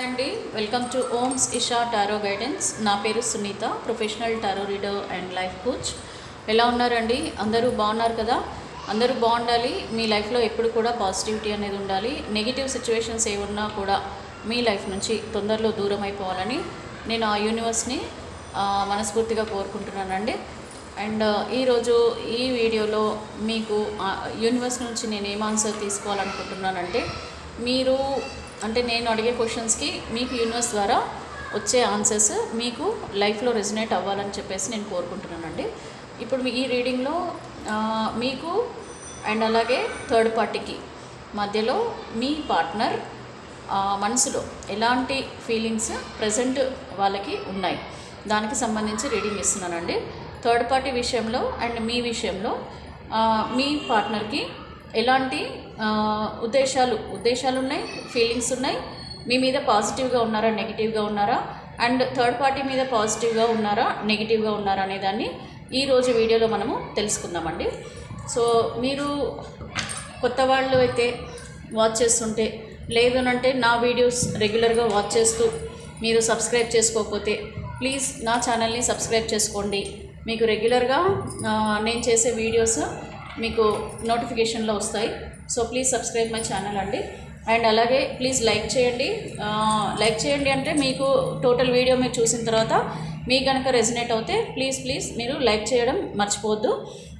Hi అండి, welcome to Oms Isha tarot guidance. నా పేరు Sunita, professional tarot reader and life coach. ఎలా ఉన్నారండి? అందరూ బాగున్నారు కదా? అందరూ బాగుండాలి. మీ లైఫ్లో ఎప్పుడు కూడా పాజిటివిటీ అనేది ఉండాలి. నెగిటివ్ సిచ్యువేషన్స్ ఏమున్నా కూడా మీ లైఫ్ నుంచి తొందరలో దూరం అయిపోవాలని నేను ఆ యూనివర్స్ని మనస్ఫూర్తిగా కోరుకుంటున్నానండి. అండ్ ఈరోజు ఈ వీడియోలో మీకు యూనివర్స్ నుంచి నేను ఏం ఆన్సర్ తీసుకోవాలనుకుంటున్నానంటే, మీరు అంటే నేను అడిగే క్వశ్చన్స్కి మీకు యూనివర్స్ ద్వారా వచ్చే ఆన్సర్స్ మీకు లైఫ్లో రెజనేట్ అవ్వాలని చెప్పేసి నేను కోరుకుంటున్నానండి. ఇప్పుడు ఈ రీడింగ్లో మీకు అండ్ అలాగే థర్డ్ పార్టీకి మధ్యలో మీ పార్ట్నర్ మనసులో ఎలాంటి ఫీలింగ్స్ ప్రజెంట్ వాళ్ళకి ఉన్నాయి, దానికి సంబంధించి రీడింగ్ ఇస్తున్నానండి. థర్డ్ పార్టీ విషయంలో అండ్ మీ విషయంలో మీ పార్ట్నర్కి ఎలాంటి ఉద్దేశాలు ఉన్నాయి, ఫీలింగ్స్ ఉన్నాయి, మీ మీద పాజిటివ్గా ఉన్నారా, నెగిటివ్గా ఉన్నారా, అండ్ థర్డ్ పార్టీ మీద పాజిటివ్గా ఉన్నారా, నెగిటివ్గా ఉన్నారా అనే దాన్ని ఈరోజు వీడియోలో మనము తెలుసుకుందామండి. సో మీరు కొత్త వాళ్ళు అయితే వాచ్ చేస్తుంటే, లేదనంటే నా వీడియోస్ రెగ్యులర్గా వాచ్ చేస్తూ మీరు సబ్స్క్రైబ్ చేసుకోకపోతే ప్లీజ్ నా ఛానల్ని సబ్స్క్రైబ్ చేసుకోండి. మీకు రెగ్యులర్గా నేను చేసే వీడియోస్ మీకు నోటిఫికేషన్లో వస్తాయి. So please subscribe my channel అండి. అండ్ అలాగే ప్లీజ్ లైక్ చేయండి. అంటే మీకు టోటల్ వీడియో మీరు చూసిన తర్వాత మీకు కనుక రెజనేట్ అవుతే ప్లీజ్ మీరు లైక్ చేయడం మర్చిపోవద్దు.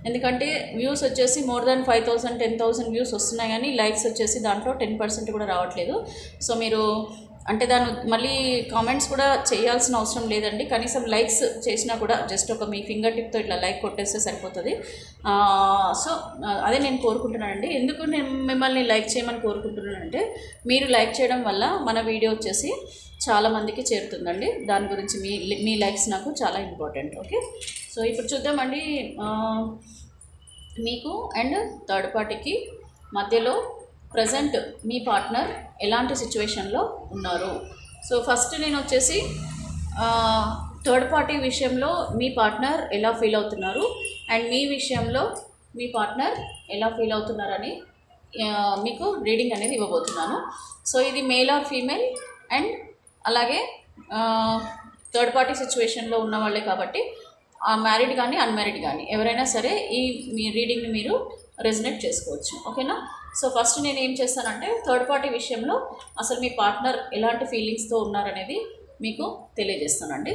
ఎందుకంటే వ్యూస్ వచ్చేసి మోర్ దాన్ 5,000 10,000 వ్యూస్ వస్తున్నాయి, కానీ లైక్స్ వచ్చేసి దాంట్లో 10% కూడా రావట్లేదు. సో మీరు అంటే దాన్ని మళ్ళీ కామెంట్స్ కూడా చేయాల్సిన అవసరం లేదండి. కనీసం లైక్స్ చేసినా కూడా జస్ట్ ఒక మీ ఫింగర్ టిప్తో ఇట్లా లైక్ కొట్టేస్తే సరిపోతుంది. సో అదే నేను కోరుకుంటున్నానండి. ఎందుకు నేను మిమ్మల్ని లైక్ చేయమని కోరుకుంటున్నానంటే, మీరు లైక్ చేయడం వల్ల మన వీడియో వచ్చేసి చాలామందికి చేరుతుందండి. దాని గురించి మీ లైక్స్ నాకు చాలా ఇంపార్టెంట్. ఓకే, సో ఇప్పుడు చూద్దామండి. మీకు అండ్ థర్డ్ పార్టీకి మధ్యలో ప్రజెంట్ మీ పార్ట్నర్ ఎలాంటి సిచ్యువేషన్లో ఉన్నారు. సో ఫస్ట్ నేను వచ్చేసి థర్డ్ పార్టీ విషయంలో మీ పార్ట్నర్ ఎలా ఫీల్ అవుతున్నారు అండ్ మీ విషయంలో మీ పార్ట్నర్ ఎలా ఫీల్ అవుతున్నారని మీకు రీడింగ్ అనేది ఇవ్వబోతున్నాను. సో ఇది మేల్ ఆర్ ఫీమేల్ అండ్ అలాగే థర్డ్ పార్టీ సిచ్యువేషన్లో ఉన్న వాళ్ళే కాబట్టి మ్యారీడ్ కానీ అన్మ్యారీడ్ కానీ ఎవరైనా సరే మీ రీడింగ్ని మీరు రెజనేట్ చేసుకోవచ్చు. ఓకేనా? సో ఫస్ట్ నేను ఏం చేస్తానంటే, థర్డ్ పార్టీ విషయంలో అసలు మీ పార్ట్నర్ ఎలాంటి ఫీలింగ్స్తో ఉన్నారనేది మీకు తెలియజేస్తానండి.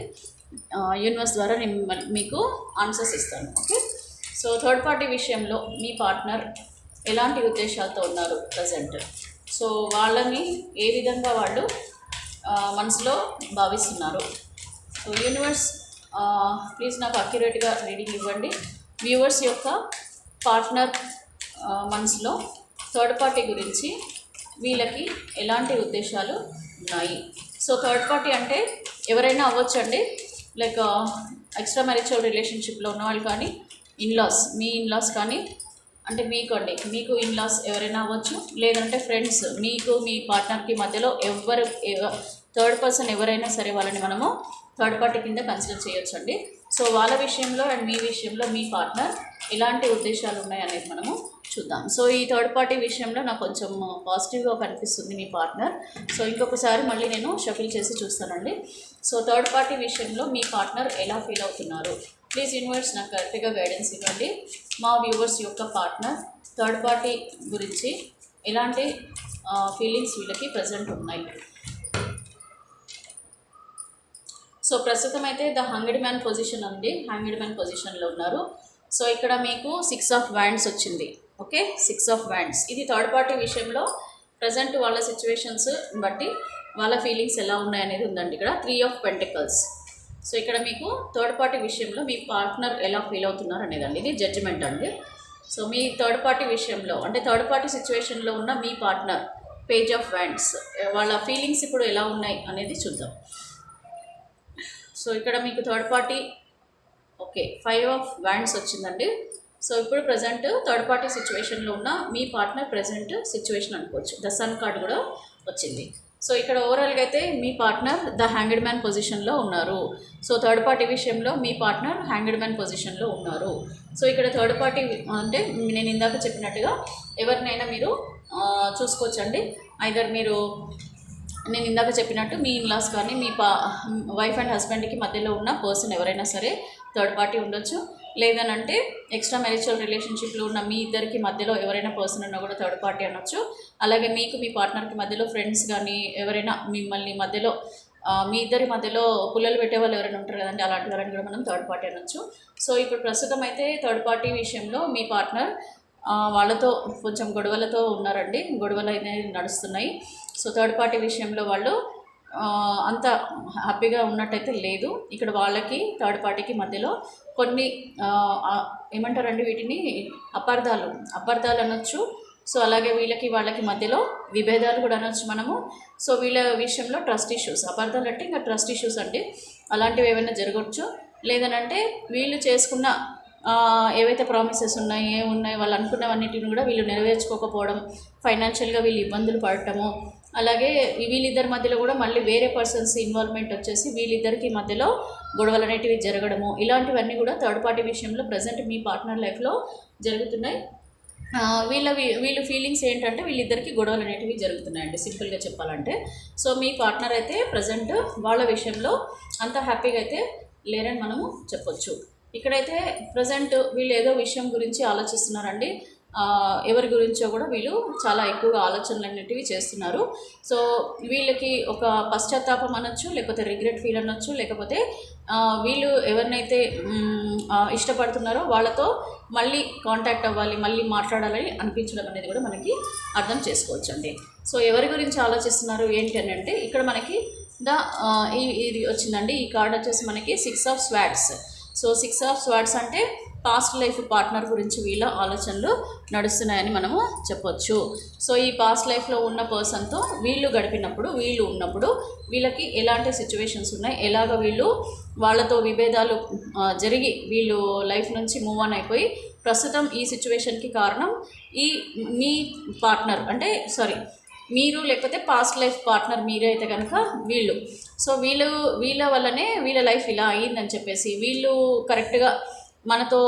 యూనివర్స్ ద్వారా నేను మీకు ఆన్సర్స్ ఇస్తాను. ఓకే, సో థర్డ్ పార్టీ విషయంలో మీ పార్ట్నర్ ఎలాంటి ఉద్దేశాలతో ఉన్నారు ప్రజెంట్, సో వాళ్ళని ఏ విధంగా వాళ్ళు మనసులో భావిస్తున్నారు. సో యూనివర్స్ ప్లీజ్ నాకు అక్యురేట్గా రీడింగ్ ఇవ్వండి. వ్యూవర్స్ యొక్క పార్ట్నర్ మనసులో థర్డ్ పార్టీ గురించి వీళ్ళకి ఎలాంటి ఉద్దేశాలు ఉన్నాయి. సో థర్డ్ పార్టీ అంటే ఎవరైనా అవ్వచ్చండి. లైక్ ఎక్స్ట్రా మ్యారిటల్ రిలేషన్షిప్లో ఉన్నవాళ్ళు కానీ, మీ ఇన్లాస్ కానీ, అంటే మీకు ఇన్లాస్ ఎవరైనా అవ్వచ్చు, లేదంటే ఫ్రెండ్స్, మీకు మీ పార్ట్నర్కి మధ్యలో థర్డ్ పర్సన్ ఎవరైనా సరే వాళ్ళని మనము థర్డ్ పార్టీ కింద కన్సిడర్ చేయొచ్చండి. సో వాళ్ళ విషయంలో అండ్ మీ విషయంలో మీ పార్ట్నర్ ఎలాంటి ఉద్దేశాలు ఉన్నాయనేది మనము చూద్దాం. సో ఈ థర్డ్ పార్టీ విషయంలో నాకు కొంచెం పాజిటివ్గా కనిపిస్తుంది మీ పార్ట్నర్. సో ఇంకొకసారి మళ్ళీ నేను షఫిల్ చేసి చూస్తానండి. సో థర్డ్ పార్టీ విషయంలో మీ పార్ట్నర్ ఎలా ఫీల్ అవుతున్నారు, ప్లీజ్ యూనివర్స్ నాకు కరెక్ట్గా గైడెన్స్ ఇవ్వండి. మా వ్యూవర్స్ యొక్క పార్ట్నర్ థర్డ్ పార్టీ గురించి ఎలాంటి ఫీలింగ్స్ వీళ్ళకి ప్రజెంట్ ఉన్నాయి. సో ప్రస్తుతం అయితే ద హంగ్డ్ మ్యాన్ పొజిషన్ ఉంది, హ్యాంగ్డ్ మ్యాన్ పొజిషన్లో ఉన్నారు. సో ఇక్కడ మీకు 6 ఆఫ్ వ్యాండ్స్ వచ్చింది. ఓకే, 6 ఆఫ్ వ్యాండ్స్ ఇది థర్డ్ పార్టీ విషయంలో ప్రజెంట్ వాళ్ళ సిచ్యువేషన్స్ బట్టి వాళ్ళ ఫీలింగ్స్ ఎలా ఉన్నాయనేది ఉందండి. ఇక్కడ 3 ఆఫ్ పెంటికల్స్. సో ఇక్కడ మీకు థర్డ్ పార్టీ విషయంలో మీ పార్ట్నర్ ఎలా ఫీల్ అవుతున్నారు అనేదండి. ఇది జడ్జిమెంట్ అండి. సో మీ థర్డ్ పార్టీ విషయంలో అంటే థర్డ్ పార్టీ సిచ్యువేషన్లో ఉన్న మీ పార్ట్నర్ పేజ్ ఆఫ్ వ్యాండ్స్ వాళ్ళ ఫీలింగ్స్ ఇప్పుడు ఎలా ఉన్నాయి అనేది చూద్దాం. సో ఇక్కడ మీకు third party okay 5 of wands వచ్చిందండి. సో ఇప్పుడు ప్రజెంట్ థర్డ్ పార్టీ సిచ్యువేషన్లో ఉన్న మీ పార్ట్నర్ ప్రజెంట్ సిచ్యువేషన్ అనుకోవచ్చు. ద సన్ కార్డ్ కూడా వచ్చింది. సో ఇక్కడ ఓవరాల్గా అయితే మీ పార్ట్నర్ ద హ్యాంగ్డ్ మ్యాన్ పొజిషన్లో ఉన్నారు. సో థర్డ్ పార్టీ విషయంలో మీ పార్ట్నర్ హ్యాంగ్డ్ మ్యాన్ పొజిషన్లో ఉన్నారు. సో ఇక్కడ థర్డ్ పార్టీ అంటే నేను ఇందాక చెప్పినట్టుగా ఎవరినైనా మీరు చూసుకోవచ్చండి. ఐదర్ మీరు నేను ఇందాక చెప్పినట్టు మీ ఇన్లాస్ కానీ మీ వైఫ్ అండ్ హస్బెండ్కి మధ్యలో ఉన్న పర్సన్ ఎవరైనా సరే థర్డ్ పార్టీ ఉండొచ్చు. లేదనంటే ఎక్స్ట్రా మ్యారిచువల్ రిలేషన్షిప్లో ఉన్న మీ ఇద్దరికి మధ్యలో ఎవరైనా పర్సన్ ఉన్నా కూడా థర్డ్ పార్టీ అనొచ్చు. అలాగే మీకు మీ పార్ట్నర్కి మధ్యలో ఫ్రెండ్స్ కానీ ఎవరైనా మిమ్మల్ని మధ్యలో మీ ఇద్దరి మధ్యలో పుల్లలు పెట్టే వాళ్ళు ఎవరైనా ఉంటారు కదండి, అలాంటి వాళ్ళని కూడా మనం థర్డ్ పార్టీ అనొచ్చు. సో ఇప్పుడు ప్రస్తుతం అయితే థర్డ్ పార్టీ విషయంలో మీ పార్ట్నర్ వాళ్ళతో కొంచెం గొడవలతో ఉన్నారండి, గొడవలు అయితే నడుస్తున్నాయి. సో థర్డ్ పార్టీ విషయంలో వాళ్ళు అంత హ్యాపీగా ఉన్నట్టయితే లేదు. ఇక్కడ వాళ్ళకి థర్డ్ పార్టీకి మధ్యలో కొన్ని ఏమంటారండి వీటిని అపార్థాలు అనొచ్చు. సో అలాగే వాళ్ళకి మధ్యలో విభేదాలు కూడా అనొచ్చు మనము. సో వీళ్ళ విషయంలో ట్రస్ట్ ఇష్యూస్, అపార్థాలు అంటే ఇంకా ట్రస్ట్ ఇష్యూస్ అంటే అలాంటివి ఏమైనా జరగవచ్చు. లేదనంటే వీళ్ళు చేసుకున్న ఏవైతే ప్రామిసెస్ ఏమున్నాయి వాళ్ళు అనుకున్నవన్నిటిని కూడా వీళ్ళు నెరవేర్చుకోకపోవడం, ఫైనాన్షియల్గా వీళ్ళు ఇబ్బందులు పడటము, అలాగే వీళ్ళిద్దరి మధ్యలో కూడా మళ్ళీ వేరే పర్సన్స్ ఇన్వాల్వ్మెంట్ వచ్చేసి వీళ్ళిద్దరికి మధ్యలో గొడవలు అనేటివి జరగడము, ఇలాంటివన్నీ కూడా థర్డ్ పార్టీ విషయంలో ప్రజెంట్ మీ పార్ట్నర్ లైఫ్లో జరుగుతున్నాయి. వీళ్ళు ఫీలింగ్స్ ఏంటంటే వీళ్ళిద్దరికి గొడవలు అనేటివి జరుగుతున్నాయండి సింపుల్గా చెప్పాలంటే. సో మీ పార్ట్నర్ అయితే ప్రజెంట్ వాళ్ళ విషయంలో అంత హ్యాపీగా అయితే లేరని మనము చెప్పొచ్చు. ఇక్కడైతే ప్రజెంట్ వీళ్ళు ఏదో విషయం గురించి ఆలోచిస్తున్నారండి, ఎవరి గురించో కూడా వీళ్ళు చాలా ఎక్కువగా ఆలోచనలు అనేటివి చేస్తున్నారు. సో వీళ్ళకి ఒక పశ్చాత్తాపం అనొచ్చు, లేకపోతే రిగ్రెట్ ఫీల్ అనొచ్చు, లేకపోతే వీళ్ళు ఎవరినైతే ఇష్టపడుతున్నారో వాళ్ళతో మళ్ళీ కాంటాక్ట్ అవ్వాలి, మళ్ళీ మాట్లాడాలని అనిపించడం అనేది కూడా మనకి అర్థం చేసుకోవచ్చు అండి. సో ఎవరి గురించి ఆలోచిస్తున్నారు ఏంటి అని అంటే ఇక్కడ మనకి ఇది వచ్చిందండి. ఈ కార్డ్ వచ్చేసి మనకి 6 of swords. So 6 of swords అంటే పాస్ట్ లైఫ్ పార్ట్నర్ గురించి వీళ్ళ ఆలోచనలు నడుస్తున్నాయని మనము చెప్పొచ్చు. సో ఈ పాస్ట్ లైఫ్లో ఉన్న పర్సన్తో వీళ్ళు గడిపినప్పుడు, వీళ్ళు ఉన్నప్పుడు వీళ్ళకి ఎలాంటి సిచ్యువేషన్స్ ఉన్నాయి, ఎలాగ వీళ్ళు వాళ్ళతో విభేదాలు జరిగి వీళ్ళు లైఫ్ నుంచి మూవ్ ఆన్ అయిపోయి ప్రస్తుతం ఈ సిచ్యువేషన్కి కారణం మీ పార్ట్నర్ అంటే మీరు, లేకపోతే పాస్ట్ లైఫ్ పార్ట్నర్ మీరే అయితే కనుక వీళ్ళు. సో వీళ్ళ వల్లనే వీళ్ళ లైఫ్ ఇలా అయ్యిందని చెప్పేసి వీళ్ళు కరెక్ట్గా మనతో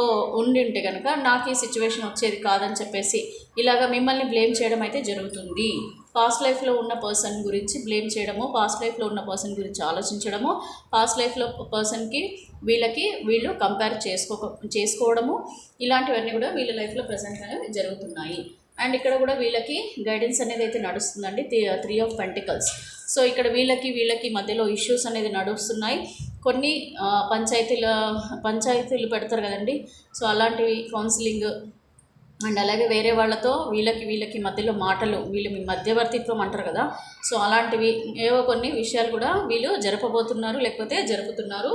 ఉంటే కనుక నాకు ఈ సిచ్యువేషన్ వచ్చేది కాదని చెప్పేసి ఇలాగ మిమ్మల్ని బ్లేమ్ చేయడం అయితే జరుగుతుంది. పాస్ట్ లైఫ్లో ఉన్న పర్సన్ గురించి బ్లేమ్ చేయడము, పాస్ట్ లైఫ్లో ఉన్న పర్సన్ గురించి ఆలోచించడము, పాస్ట్ లైఫ్లో పర్సన్కి వీళ్ళు కంపేర్ చేసుకోవడము, ఇలాంటివన్నీ కూడా వీళ్ళ లైఫ్లో ప్రజెంట్ అనేవి జరుగుతున్నాయి. అండ్ ఇక్కడ కూడా వీళ్ళకి గైడెన్స్ అనేది అయితే నడుస్తుందండి, 3 ఆఫ్ పెంటికల్స్. సో ఇక్కడ వీళ్ళకి మధ్యలో ఇష్యూస్ అనేది నడుస్తున్నాయి. కొన్ని పంచాయతీలు పెడతారు కదండి, సో అలాంటివి కౌన్సిలింగ్ అండ్ అలాగే వేరే వాళ్ళతో వీళ్ళకి మధ్యలో మాటలు, వీళ్ళు మీ మధ్యవర్తిత్వం అంటారు కదా, సో అలాంటివి ఏవో కొన్ని విషయాలు కూడా వీళ్ళు జరపబోతున్నారు, లేకపోతే జరుపుతున్నారు.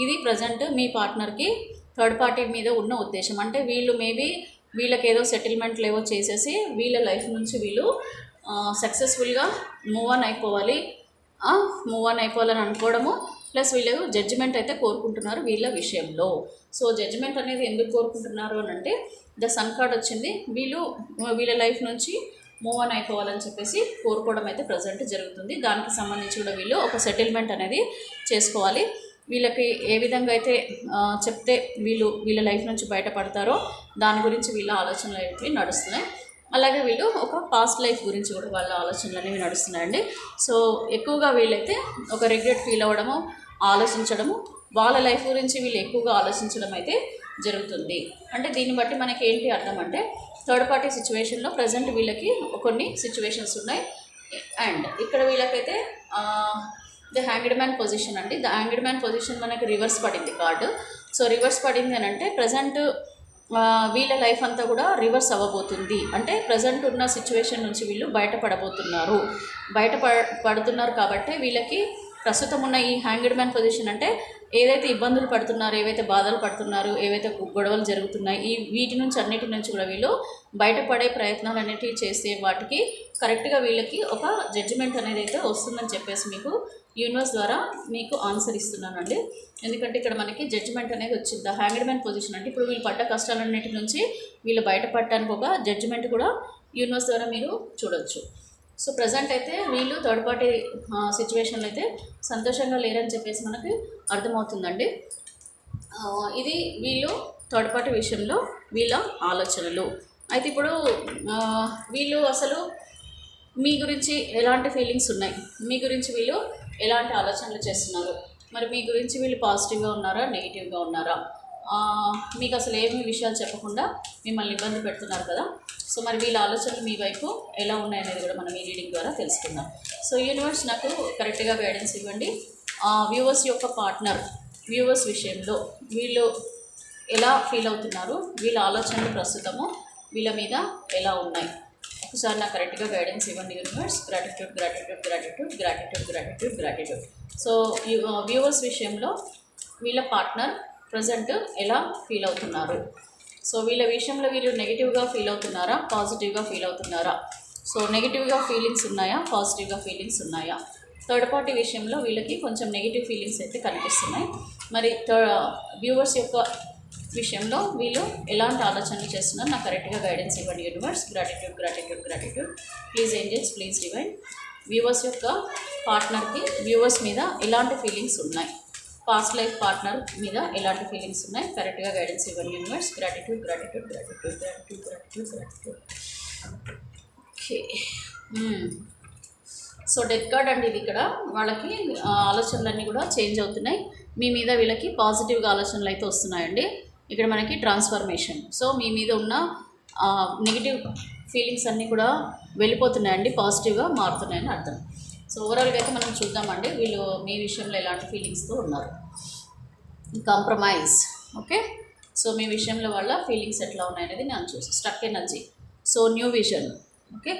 ఇది ప్రజెంట్ మీ పార్ట్నర్కి థర్డ్ పార్టీ మీద ఉన్న ఉద్దేశం. అంటే వీళ్ళు మేబీ వీళ్ళకి ఏదో సెటిల్మెంట్లు ఏవో చేసేసి వీళ్ళ లైఫ్ నుంచి వీళ్ళు సక్సెస్ఫుల్గా మూవ్ ఆన్ అయిపోవాలని అనుకోవడము, ప్లస్ వీళ్ళు జడ్జిమెంట్ అయితే కోరుకుంటున్నారు వీళ్ళ విషయంలో. సో జడ్జిమెంట్ అనేది ఎందుకు కోరుకుంటున్నారు అని అంటే ద సన్ కార్డ్ వచ్చింది. వీళ్ళ లైఫ్ నుంచి మూవ్ ఆన్ అయిపోవాలని చెప్పేసి కోరుకోవడం అయితే ప్రజెంట్ జరుగుతుంది. దానికి సంబంధించి కూడా వీళ్ళు ఒక సెటిల్మెంట్ అనేది చేసుకోవాలి. వీళ్ళకి ఏ విధంగా అయితే చెప్తే వీళ్ళ లైఫ్ నుంచి బయటపడతారో దాని గురించి వీళ్ళ ఆలోచనలు అనేవి నడుస్తున్నాయి. అలాగే వీళ్ళు ఒక పాస్ట్ లైఫ్ గురించి కూడా వాళ్ళ ఆలోచనలు అనేవి నడుస్తున్నాయండి. సో ఎక్కువగా వీళ్ళైతే ఒక రిగ్రెట్ ఫీల్ అవ్వడము, ఆలోచించడము, వాళ్ళ లైఫ్ గురించి వీళ్ళు ఎక్కువగా ఆలోచించడం అయితే జరుగుతుంది. అంటే దీన్ని బట్టి మనకి ఏంటి అర్థం అంటే థర్డ్ పార్టీ సిచ్యువేషన్లో ప్రజెంట్ వీళ్ళకి కొన్ని సిచ్యువేషన్స్ ఉన్నాయి. అండ్ ఇక్కడ వీళ్ళకైతే ద హ్యాంగ్డ్ మ్యాన్ పొజిషన్ అండి. ద హ్యాంగ్డ్ మ్యాన్ పొజిషన్ మనకి రివర్స్ పడింది కార్డు. సో రివర్స్ పడింది అని అంటే ప్రజెంట్ వీళ్ళ లైఫ్ అంతా కూడా రివర్స్ అవ్వబోతుంది. అంటే ప్రజెంట్ ఉన్న సిచ్యువేషన్ నుంచి వీళ్ళు బయటపడుతున్నారు కాబట్టి వీళ్ళకి ప్రస్తుతం ఉన్న ఈ హ్యాంగ్డ్ మ్యాన్ పొజిషన్ అంటే ఏదైతే ఇబ్బందులు పడుతున్నారు, ఏవైతే బాధలు పడుతున్నారు, ఏవైతే గొడవలు జరుగుతున్నాయి, వీటి నుంచి అన్నిటి నుంచి కూడా వీళ్ళు బయటపడే ప్రయత్నాలు అనేటివి చేసే వాటికి కరెక్ట్గా వీళ్ళకి ఒక జడ్జిమెంట్ అనేది అయితే వస్తుందని చెప్పేసి మీకు యూనివర్స్ ద్వారా మీకు ఆన్సర్ ఇస్తున్నానండి. ఎందుకంటే ఇక్కడ మనకి జడ్జిమెంట్ అనేది వచ్చింది. ద హ్యాంగ్డ్ మ్యాన్ పొజిషన్ అంటే ఇప్పుడు వీళ్ళు పడ్డ కష్టాలన్నిటి నుంచి వీళ్ళు బయటపడటానికి ఒక జడ్జిమెంట్ కూడా యూనివర్స్ ద్వారా మీరు చూడొచ్చు. సో ప్రజెంట్ అయితే వీళ్ళు థర్డ్ పార్టీ సిచ్యువేషన్లో అయితే సంతోషంగా లేరని చెప్పేసి మనకి అర్థమవుతుందండి. ఇది వీళ్ళు థర్డ్ పార్టీ విషయంలో వీళ్ళ ఆలోచనలు. అయితే ఇప్పుడు వీళ్ళు అసలు మీ గురించి ఎలాంటి ఫీలింగ్స్ ఉన్నాయి, మీ గురించి వీళ్ళు ఎలాంటి ఆలోచనలు చేస్తున్నారు, మరి మీ గురించి వీళ్ళు పాజిటివ్గా ఉన్నారా నెగిటివ్గా ఉన్నారా, మీకు అసలు ఏమి విషయాలు చెప్పకుండా మిమ్మల్ని ఇబ్బంది పెడుతున్నారు కదా. సో మరి వీళ్ళ ఆలోచనలు మీ వైపు ఎలా ఉన్నాయనేది కూడా మనం ఈ రీడింగ్ ద్వారా తెలుసుకుందాం. సో యూనివర్స్ నాకు కరెక్ట్గా గైడెన్స్ ఇవ్వండి. వ్యూవర్స్ యొక్క పార్ట్నర్ వ్యూవర్స్ విషయంలో వీళ్ళు ఎలా ఫీల్ అవుతున్నారు, వీళ్ళ ఆలోచనలు ప్రస్తుతము వీళ్ళ మీద ఎలా ఉన్నాయి, ఒకసారి నాకు కరెక్ట్గా గైడెన్స్ ఇవ్వండి universe. Gratitude gratitude gratitude gratitude gratitude gratitude. So viewers విషయంలో వీళ్ళ పార్ట్నర్ ప్రజెంట్ ఎలా ఫీల్ అవుతున్నారు, సో వీళ్ళ విషయంలో వీళ్ళు నెగిటివ్గా ఫీల్ అవుతున్నారా పాజిటివ్గా ఫీల్ అవుతున్నారా, సో నెగిటివ్గా ఫీలింగ్స్ ఉన్నాయా పాజిటివ్గా ఫీలింగ్స్ ఉన్నాయా. థర్డ్ పార్టీ విషయంలో వీళ్ళకి కొంచెం నెగిటివ్ ఫీలింగ్స్ అయితే కనిపిస్తున్నాయి. మరి వ్యూవర్స్ యొక్క విషయంలో వీళ్ళు ఎలాంటి ఆలోచనలు చేస్తున్నారు నాకు కరెక్ట్గా గైడెన్స్ ఇవ్వండి universe. Gratitude gratitude gratitude. Please angels please divine. Viewers యొక్క పార్ట్నర్కి వ్యూవర్స్ మీద ఎలాంటి ఫీలింగ్స్ ఉన్నాయి, పాస్ట్ లైఫ్ పార్ట్నర్ మీద ఎలాంటి ఫీలింగ్స్ ఉన్నాయి కరెక్ట్గా గైడెన్స్ ఇవ్వండి universe. Gratitude gratitude gratitude gratitude gratitude gratitude. Okay. So death card అండి ఇది. ఇక్కడ వాళ్ళకి ఆలోచనలన్నీ కూడా చేంజ్ అవుతున్నాయి. మీ మీద వీళ్ళకి పాజిటివ్గా ఆలోచనలు అయితే వస్తున్నాయండి. ఇక్కడ మనకి ట్రాన్స్ఫర్మేషన్. సో మీ మీద ఉన్న నెగిటివ్ ఫీలింగ్స్ అన్నీ కూడా వెళ్ళిపోతున్నాయండి, పాజిటివ్గా మారుతున్నాయని అర్థం. సో ఓవరాల్గా అయితే మనం చూద్దామండి వీళ్ళు మీ విషయంలో ఎలాంటి ఫీలింగ్స్తో ఉన్నారు. కాంప్రమైజ్. ఓకే. సో మీ విషయంలో వాళ్ళ ఫీలింగ్స్ ఎట్లా ఉన్నాయనేది నేను చూసి struck energy. So new vision. Okay.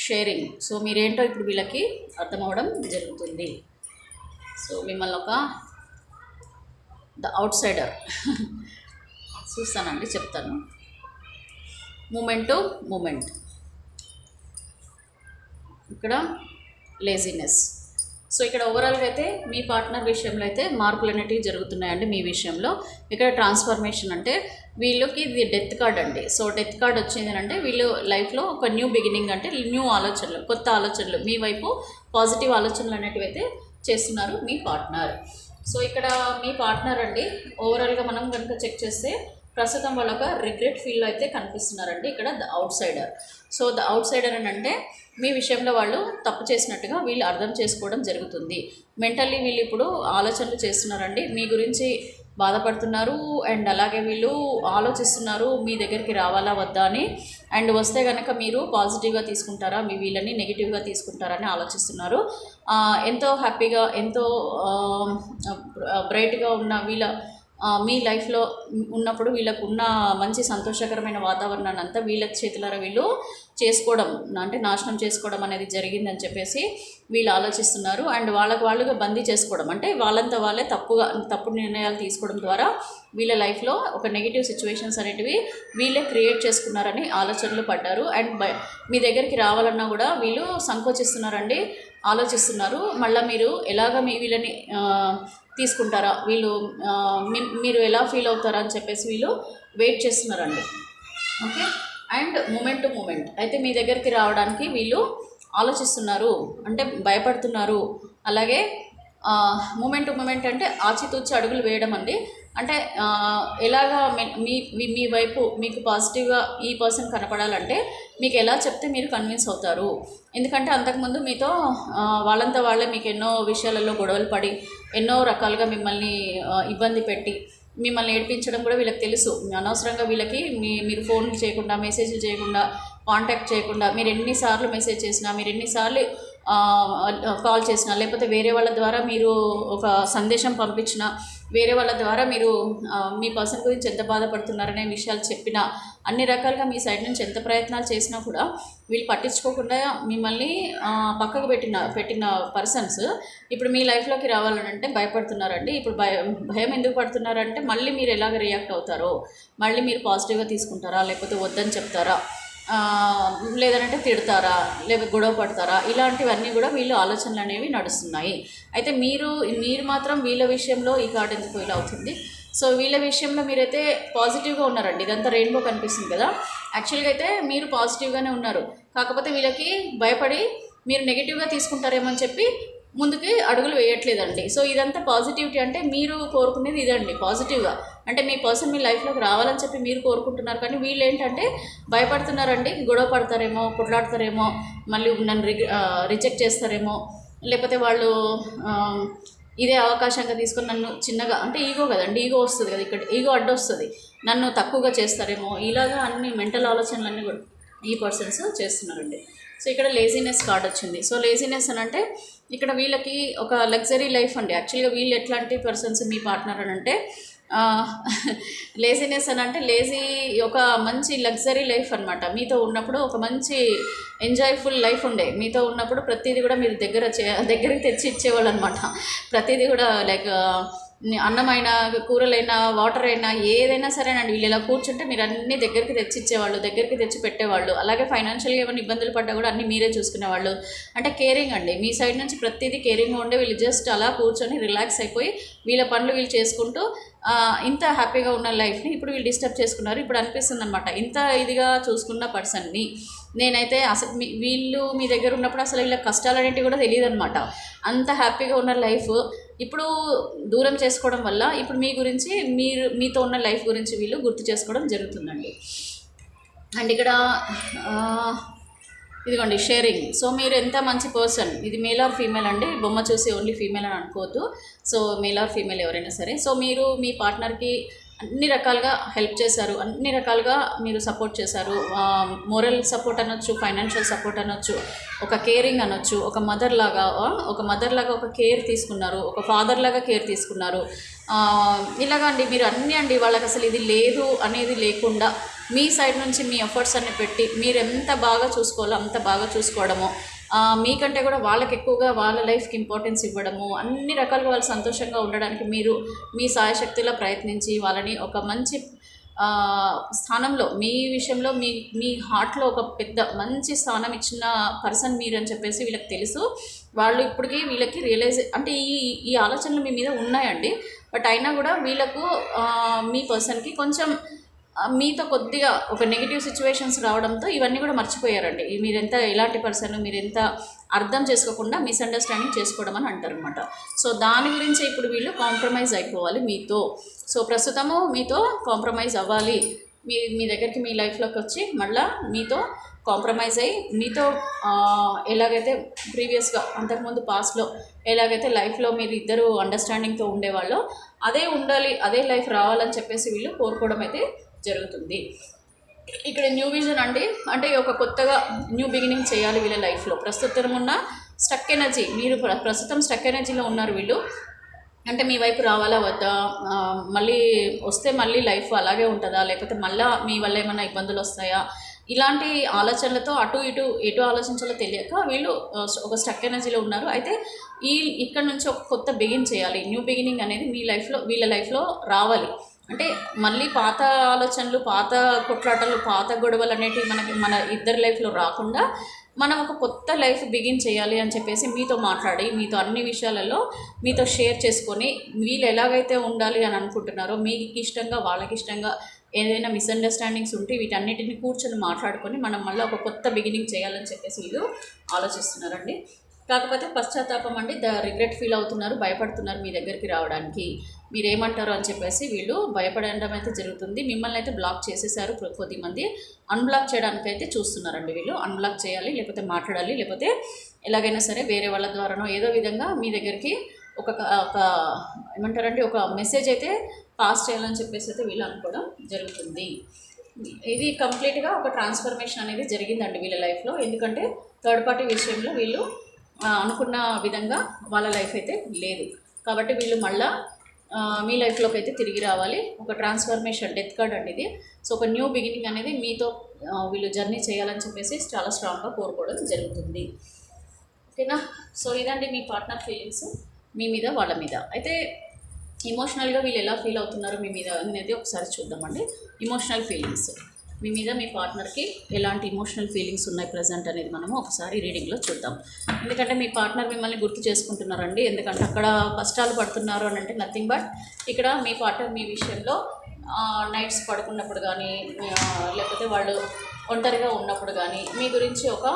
Sharing. So మీరేంటో ఇప్పుడు వీళ్ళకి అర్థమవడం జరుగుతుంది. సో మిమ్మల్ని ఒక ద అవుట్ సైడర్ చూస్తానండి, చెప్తాను. Moment to moment. ఇక్కడ లేజినెస్. సో ఇక్కడ ఓవరాల్గా అయితే మీ పార్ట్నర్ విషయంలో అయితే మార్పులు అనేటివి జరుగుతున్నాయండి మీ విషయంలో. ఇక్కడ ట్రాన్స్ఫర్మేషన్ అంటే వీళ్ళకి ఇది డెత్ కార్డ్ అండి. సో డెత్ కార్డ్ వచ్చింది అంటే వీళ్ళు లైఫ్లో ఒక న్యూ బిగినింగ్, అంటే న్యూ ఆలోచనలు, కొత్త ఆలోచనలు, మీ వైపు పాజిటివ్ ఆలోచనలు అనేటివి అయితే చేస్తున్నారు మీ పార్ట్నర్. సో ఇక్కడ మీ పార్ట్నర్ అండి ఓవరాల్గా మనం కనుక చెక్ చేస్తే ప్రస్తుతం వాళ్ళు ఒక రిగ్రెట్ ఫీల్లో అయితే కనిపిస్తున్నారండి. ఇక్కడ the out cider. So the out cider అని అంటే మీ విషయంలో వాళ్ళు తప్పు చేసినట్టుగా వీళ్ళు అర్థం చేసుకోవడం జరుగుతుంది. మెంటల్లీ వీళ్ళు ఇప్పుడు ఆలోచనలు చేస్తున్నారండి, మీ గురించి బాధపడుతున్నారు. అండ్ అలాగే వీళ్ళు ఆలోచిస్తున్నారు మీ దగ్గరికి రావాలా వద్దా అని. అండ్ వస్తే కనుక మీరు పాజిటివ్గా తీసుకుంటారా, మీ వీళ్ళని నెగిటివ్గా తీసుకుంటారా అని ఆలోచిస్తున్నారు. ఎంతో హ్యాపీగా, ఎంతో బ్రైట్గా ఉన్న వీళ్ళ మీ లైఫ్లో ఉన్నప్పుడు వీళ్ళకు ఉన్న మంచి సంతోషకరమైన వాతావరణాన్ని అంతా వీళ్ళ చేతులారా వీళ్ళు చేసుకోవడం, అంటే నాశనం చేసుకోవడం అనేది జరిగిందని చెప్పేసి వీళ్ళు ఆలోచిస్తున్నారు. అండ్ వాళ్ళుగా బందీ చేసుకోవడం, అంటే వాళ్ళంతా వాళ్ళే తప్పుడు నిర్ణయాలు తీసుకోవడం ద్వారా వీళ్ళ లైఫ్లో ఒక నెగిటివ్ సిచ్యువేషన్స్ అనేటివి వీళ్ళే క్రియేట్ చేసుకున్నారని ఆలోచనలు పడ్డారు. అండ్ మీ దగ్గరికి రావాలన్నా కూడా వీళ్ళు సంకోచిస్తున్నారండి, ఆలోచిస్తున్నారు. మళ్ళీ మీరు ఎలాగ మీ వీళ్ళని తీసుకుంటారా, వీళ్ళు మీరు ఎలా ఫీల్ అవుతారా అని చెప్పేసి వీళ్ళు వెయిట్ చేస్తున్నారండి. Okay. And moment to moment అయితే మీ దగ్గరికి రావడానికి వీళ్ళు ఆలోచిస్తున్నారు, అంటే భయపడుతున్నారు. అలాగే మూమెంట్ టు మూమెంట్ అంటే ఆచితూచి అడుగులు వేయడం అండి. అంటే ఎలాగా మీ వైపు మీకు పాజిటివ్గా ఈ పర్సన్ కనపడాలంటే మీకు ఎలా చెప్తే మీరు కన్విన్స్ అవుతారు. ఎందుకంటే అంతకుముందు మీతో వాళ్ళంతా వాళ్ళే మీకు ఎన్నో విషయాలలో గొడవలు పడి ఎన్నో రకాలుగా మిమ్మల్ని ఇబ్బంది పెట్టి మిమ్మల్ని ఏడిపించడం కూడా వీళ్ళకి తెలుసు. అనవసరంగా వీళ్ళకి మీరు ఫోన్ చేయకుండా, మెసేజ్లు చేయకుండా, కాంటాక్ట్ చేయకుండా, మీరు ఎన్నిసార్లు మెసేజ్ చేసినా, మీరు ఎన్నిసార్లు కాల్ చేసినా, లేకపోతే వేరే వాళ్ళ ద్వారా మీరు ఒక సందేశం పంపించినా, వేరే వాళ్ళ ద్వారా మీరు మీ పర్సన్ గురించి ఎంత బాధపడుతున్నారనే విషయాలు చెప్పినా, అన్ని రకాలుగా మీ సైడ్ నుంచి ఎంత ప్రయత్నాలు చేసినా కూడా వీళ్ళు పట్టించుకోకుండా మిమ్మల్ని పక్కకు పెట్టిన పర్సన్స్ ఇప్పుడు మీ లైఫ్లోకి రావాలనంటే భయపడుతున్నారండి. ఇప్పుడు భయం ఎందుకు పడుతున్నారంటే మళ్ళీ మీరు ఎలాగ రియాక్ట్ అవుతారో, మళ్ళీ మీరు పాజిటివ్గా తీసుకుంటారా, లేకపోతే వద్దని చెప్తారా, లేదంటే తిడతారా, లేకపోతే గొడవ పడతారా, ఇలాంటివన్నీ కూడా వీళ్ళు ఆలోచనలు అనేవి నడుస్తున్నాయి. అయితే మీరు మాత్రం వీళ్ళ విషయంలో ఈ కార్డ్ ఎందుకు ఇలా అవుతుంది. సో వీళ్ళ విషయంలో మీరైతే పాజిటివ్గా ఉన్నారండి. ఇదంతా రెయిన్బో కనిపిస్తుంది కదా, యాక్చువల్గా అయితే మీరు పాజిటివ్గానే ఉన్నారు. కాకపోతే వీళ్ళకి భయపడి మీరు నెగిటివ్గా తీసుకుంటారేమో అని చెప్పి ముందుకి అడుగులు వేయట్లేదండి. సో ఇదంతా పాజిటివిటీ అంటే మీరు కోరుకునేది ఇదండి పాజిటివ్గా. అంటే మీ పర్సన్ మీ లైఫ్లోకి రావాలని చెప్పి మీరు కోరుకుంటున్నారు, కానీ వీళ్ళు ఏంటంటే భయపడుతున్నారండి. గొడవ పడతారేమో, కొట్లాడతారేమో, మళ్ళీ నన్ను రిజెక్ట్ చేస్తారేమో, లేకపోతే వాళ్ళు ఇదే అవకాశంగా తీసుకొని నన్ను చిన్నగా, అంటే ఈగో కదండి, ఈగో వస్తుంది కదా, ఇక్కడ ఈగో అడ్డొస్తుంది, నన్ను తక్కువగా చేస్తారేమో, ఇలాగా అన్ని మెంటల్ ఆలోచనలన్నీ కూడా ఈ పర్సన్స్ చేస్తున్నారండి. సో ఇక్కడ లేజినెస్ కార్డ్ వచ్చింది. సో లేజినెస్ అని అంటే ఇక్కడ వీళ్ళకి ఒక లగ్జరీ లైఫ్ అండి. యాక్చువల్గా వీళ్ళు ఎట్లాంటి పర్సన్స్ మీ పార్ట్నర్ అని అంటే లేజినెస్ అని అంటే లేజీ, ఒక మంచి లగ్జరీ లైఫ్ అనమాట. మీతో ఉన్నప్పుడు ఒక మంచి ఎంజాయ్ఫుల్ లైఫ్ ఉండే, మీతో ఉన్నప్పుడు ప్రతిదీ కూడా మీరు దగ్గరికి తెచ్చి ఇచ్చేవాళ్ళు అనమాట. ప్రతిదీ కూడా లైక్ అన్నమైనా, కూరలైనా, వాటర్ అయినా, ఏదైనా సరేనండి, వీళ్ళు ఇలా కూర్చుంటే మీరు అన్నీ దగ్గరికి తెచ్చి ఇచ్చేవాళ్ళు, దగ్గరికి తెచ్చి పెట్టేవాళ్ళు. అలాగే ఫైనాన్షియల్గా ఏమైనా ఇబ్బందులు పడ్డా కూడా అన్నీ మీరే చూసుకునేవాళ్ళు. అంటే కేరింగ్ అండి, మీ సైడ్ నుంచి ప్రతిదీ కేరింగ్గా ఉండే. వీళ్ళు జస్ట్ అలా కూర్చొని రిలాక్స్ అయిపోయి వీళ్ళ పనులు వీళ్ళు చేసుకుంటూ ఇంత హ్యాపీగా ఉన్న లైఫ్ని ఇప్పుడు వీళ్ళు డిస్టర్బ్ చేసుకున్నారు. ఇప్పుడు అనిపిస్తుంది అనమాట, ఇంత ఇదిగా చూసుకున్న పర్సన్ని నేనైతే అసలు వీళ్ళు మీ దగ్గర ఉన్నప్పుడు అసలు వీళ్ళ కష్టాలు అనేటివి కూడా తెలియదు అనమాట. అంత హ్యాపీగా ఉన్న లైఫ్ ఇప్పుడు దూరం చేసుకోవడం వల్ల ఇప్పుడు మీ గురించి, మీతో ఉన్న లైఫ్ గురించి వీళ్ళు గుర్తు చేసుకోవడం జరుగుతుందండి. అండ్ ఇక్కడ ఇదిగోండి షేరింగ్. సో మీరు ఎంత మంచి పర్సన్, ఇది మేల్ ఆర్ ఫీమేల్ అండి, బొమ్మ చూసి ఓన్లీ ఫీమేల్ అని అనుకోవద్దు. సో మేల్ ఆర్ ఫీమేల్ ఎవరైనా సరే, సో మీరు మీ పార్ట్నర్కి అన్ని రకాలుగా హెల్ప్ చేశారు, అన్ని రకాలుగా మీరు సపోర్ట్ చేశారు. మోరల్ సపోర్ట్ అనొచ్చు, ఫైనాన్షియల్ సపోర్ట్ అనొచ్చు, ఒక కేరింగ్ అనొచ్చు, ఒక మదర్ లాగా ఒక కేర్ తీసుకున్నారు, ఒక ఫాదర్ లాగా కేర్ తీసుకున్నారు. ఇలాగా అండి మీరు అన్నీ అండి, వాళ్ళకి అసలు ఇది లేదు అనేది లేకుండా మీ సైడ్ నుంచి మీ ఎఫర్ట్స్ అన్ని పెట్టి మీరు ఎంత బాగా చూసుకోవాలో అంత బాగా చూసుకోవడము, మీకంటే కూడా వాళ్ళకి ఎక్కువగా వాళ్ళ లైఫ్కి ఇంపార్టెన్స్ ఇవ్వడము, అన్ని రకాలుగా వాళ్ళు సంతోషంగా ఉండడానికి మీరు మీ సాయశక్తిలో ప్రయత్నించి వాళ్ళని ఒక మంచి స్థానంలో, మీ విషయంలో మీ హార్ట్లో ఒక పెద్ద మంచి స్థానం ఇచ్చిన పర్సన్ మీరు అని చెప్పేసి వీళ్ళకి తెలుసు. వాళ్ళు ఇప్పటికీ వీళ్ళకి రియలైజ్ అంటే ఈ ఆలోచనలు మీ మీద ఉన్నాయండి. బట్ అయినా కూడా వీళ్ళకు మీ పర్సన్కి కొంచెం మీతో కొద్దిగా ఒక నెగిటివ్ సిచ్యువేషన్స్ రావడంతో ఇవన్నీ కూడా మర్చిపోయారండి. మీరెంత ఎలాంటి పర్సన్, మీరెంత అర్థం చేసుకోకుండా మిస్అండర్స్టాండింగ్ చేసుకోవడం అని అంటారు అనమాట. సో దాని గురించి ఇప్పుడు వీళ్ళు కాంప్రమైజ్ అయిపోవాలి మీతో. సో ప్రస్తుతము మీతో కాంప్రమైజ్ అవ్వాలి, మీ దగ్గరికి మీ లైఫ్లోకి వచ్చి మళ్ళీ మీతో కాంప్రమైజ్ అయ్యి మీతో ఎలాగైతే ప్రీవియస్గా అంతకుముందు పాస్ట్లో ఎలాగైతే లైఫ్లో మీరు ఇద్దరు అండర్స్టాండింగ్తో ఉండేవాళ్ళో అదే ఉండాలి, అదే లైఫ్ రావాలని చెప్పేసి వీళ్ళు కోరుకోవడం అయితే జరుగుతుంది. ఇక్కడ న్యూ విజన్ అండి, అంటే ఒక కొత్తగా న్యూ బిగినింగ్ చేయాలి వీళ్ళ లైఫ్లో. ప్రస్తుతం ఉన్న స్టక్ ఎనర్జీ, మీరు ప్రస్తుతం స్టక్ ఎనర్జీలో ఉన్నారు వీళ్ళు. అంటే మీ వైపు రావాలా వద్దా, మళ్ళీ వస్తే మళ్ళీ లైఫ్ అలాగే ఉంటుందా, లేకపోతే మళ్ళీ మీ వల్ల ఏమైనా ఇబ్బందులు వస్తాయా, ఇలాంటి ఆలోచనలతో అటు ఇటు ఎటు ఆలోచించాలో తెలియక వీళ్ళు ఒక స్టక్ ఎనర్జీలో ఉన్నారు. అయితే ఇక్కడ నుంచి ఒక కొత్త బిగిన్ చేయాలి, న్యూ బిగినింగ్ అనేది మీ లైఫ్లో, వీళ్ళ లైఫ్లో రావాలి. అంటే మళ్ళీ పాత ఆలోచనలు, పాత కొట్లాటలు, పాత గొడవలు అనేటివి మన ఇద్దరి లైఫ్లో రాకుండా మనం ఒక కొత్త లైఫ్ బిగిన్ చేయాలి అని చెప్పేసి మీతో మాట్లాడి, మీతో అన్ని విషయాలలో మీతో షేర్ చేసుకొని, వీళ్ళు ఎలాగైతే ఉండాలి అని అనుకుంటున్నారో మీకు ఇష్టంగా వాళ్ళకి ఇష్టంగా ఏదైనా మిస్అండర్స్టాండింగ్స్ ఉంటే వీటన్నిటిని కూర్చొని మాట్లాడుకొని మనం మళ్ళీ ఒక కొత్త బిగినింగ్ చేయాలని చెప్పేసి వీళ్ళు ఆలోచిస్తున్నారండి. కాకపోతే పశ్చాత్తాపం అండి, రిగ్రెట్ ఫీల్ అవుతున్నారు, భయపడుతున్నారు మీ దగ్గరికి రావడానికి. మీరేమంటారు అని చెప్పేసి వీళ్ళు భయపడడం అయితే జరుగుతుంది. మిమ్మల్ని అయితే బ్లాక్ చేసేసారు కొద్దిమంది. అన్బ్లాక్ చేయడానికి అయితే చూస్తున్నారండి వీళ్ళు. అన్బ్లాక్ చేయాలి, లేకపోతే మాట్లాడాలి, లేకపోతే ఎలాగైనా సరే వేరే వాళ్ళ ద్వారానో ఏదో విధంగా మీ దగ్గరికి ఒక ఏమంటారండి ఒక మెసేజ్ అయితే పాస్ చేయాలని చెప్పేసి అయితే వీళ్ళు అనుకోవడం జరుగుతుంది. ఇది కంప్లీట్గా ఒక ట్రాన్స్ఫర్మేషన్ అనేది జరిగిందండి వీళ్ళ లైఫ్లో. ఎందుకంటే థర్డ్ పార్టీ విషయంలో వీళ్ళు అనుకున్న విధంగా వాళ్ళ లైఫ్ అయితే లేదు. కాబట్టి వీళ్ళు మళ్ళీ మీ లైఫ్లోకి అయితే తిరిగి రావాలి. ఒక ట్రాన్స్ఫర్మేషన్ డెత్ కార్డ్ అండి ఇది. సో ఒక న్యూ బిగినింగ్ అనేది మీతో వీళ్ళు జర్నీ చేయాలని చెప్పేసి చాలా స్ట్రాంగ్గా కోరుకోవడం జరుగుతుంది. ఓకేనా? సో ఇదండి మీ పార్ట్నర్ ఫీలింగ్స్ మీ మీద, వాళ్ళ మీద. అయితే ఇమోషనల్గా వీళ్ళు ఎలా ఫీల్ అవుతున్నారు మీ మీద అనేది ఒకసారి చూద్దామండి. ఇమోషనల్ ఫీలింగ్స్ మీ మీద, మీ పార్ట్నర్కి ఎలాంటి ఇమోషనల్ ఫీలింగ్స్ ఉన్నాయి ప్రజెంట్ అనేది మనము ఒకసారి రీడింగ్లో చూద్దాం. ఎందుకంటే మీ పార్ట్నర్ మిమ్మల్ని గుర్తు చేసుకుంటున్నారండి. ఎందుకంటే అక్కడ కష్టాలు పడుతున్నారు అని అంటే నథింగ్ బట్ ఇక్కడ మీ పార్ట్నర్ మీ విషయంలో నైట్స్ పడుకున్నప్పుడు కానీ, లేకపోతే వాళ్ళు ఒంటరిగా ఉన్నప్పుడు కానీ మీ గురించి ఒక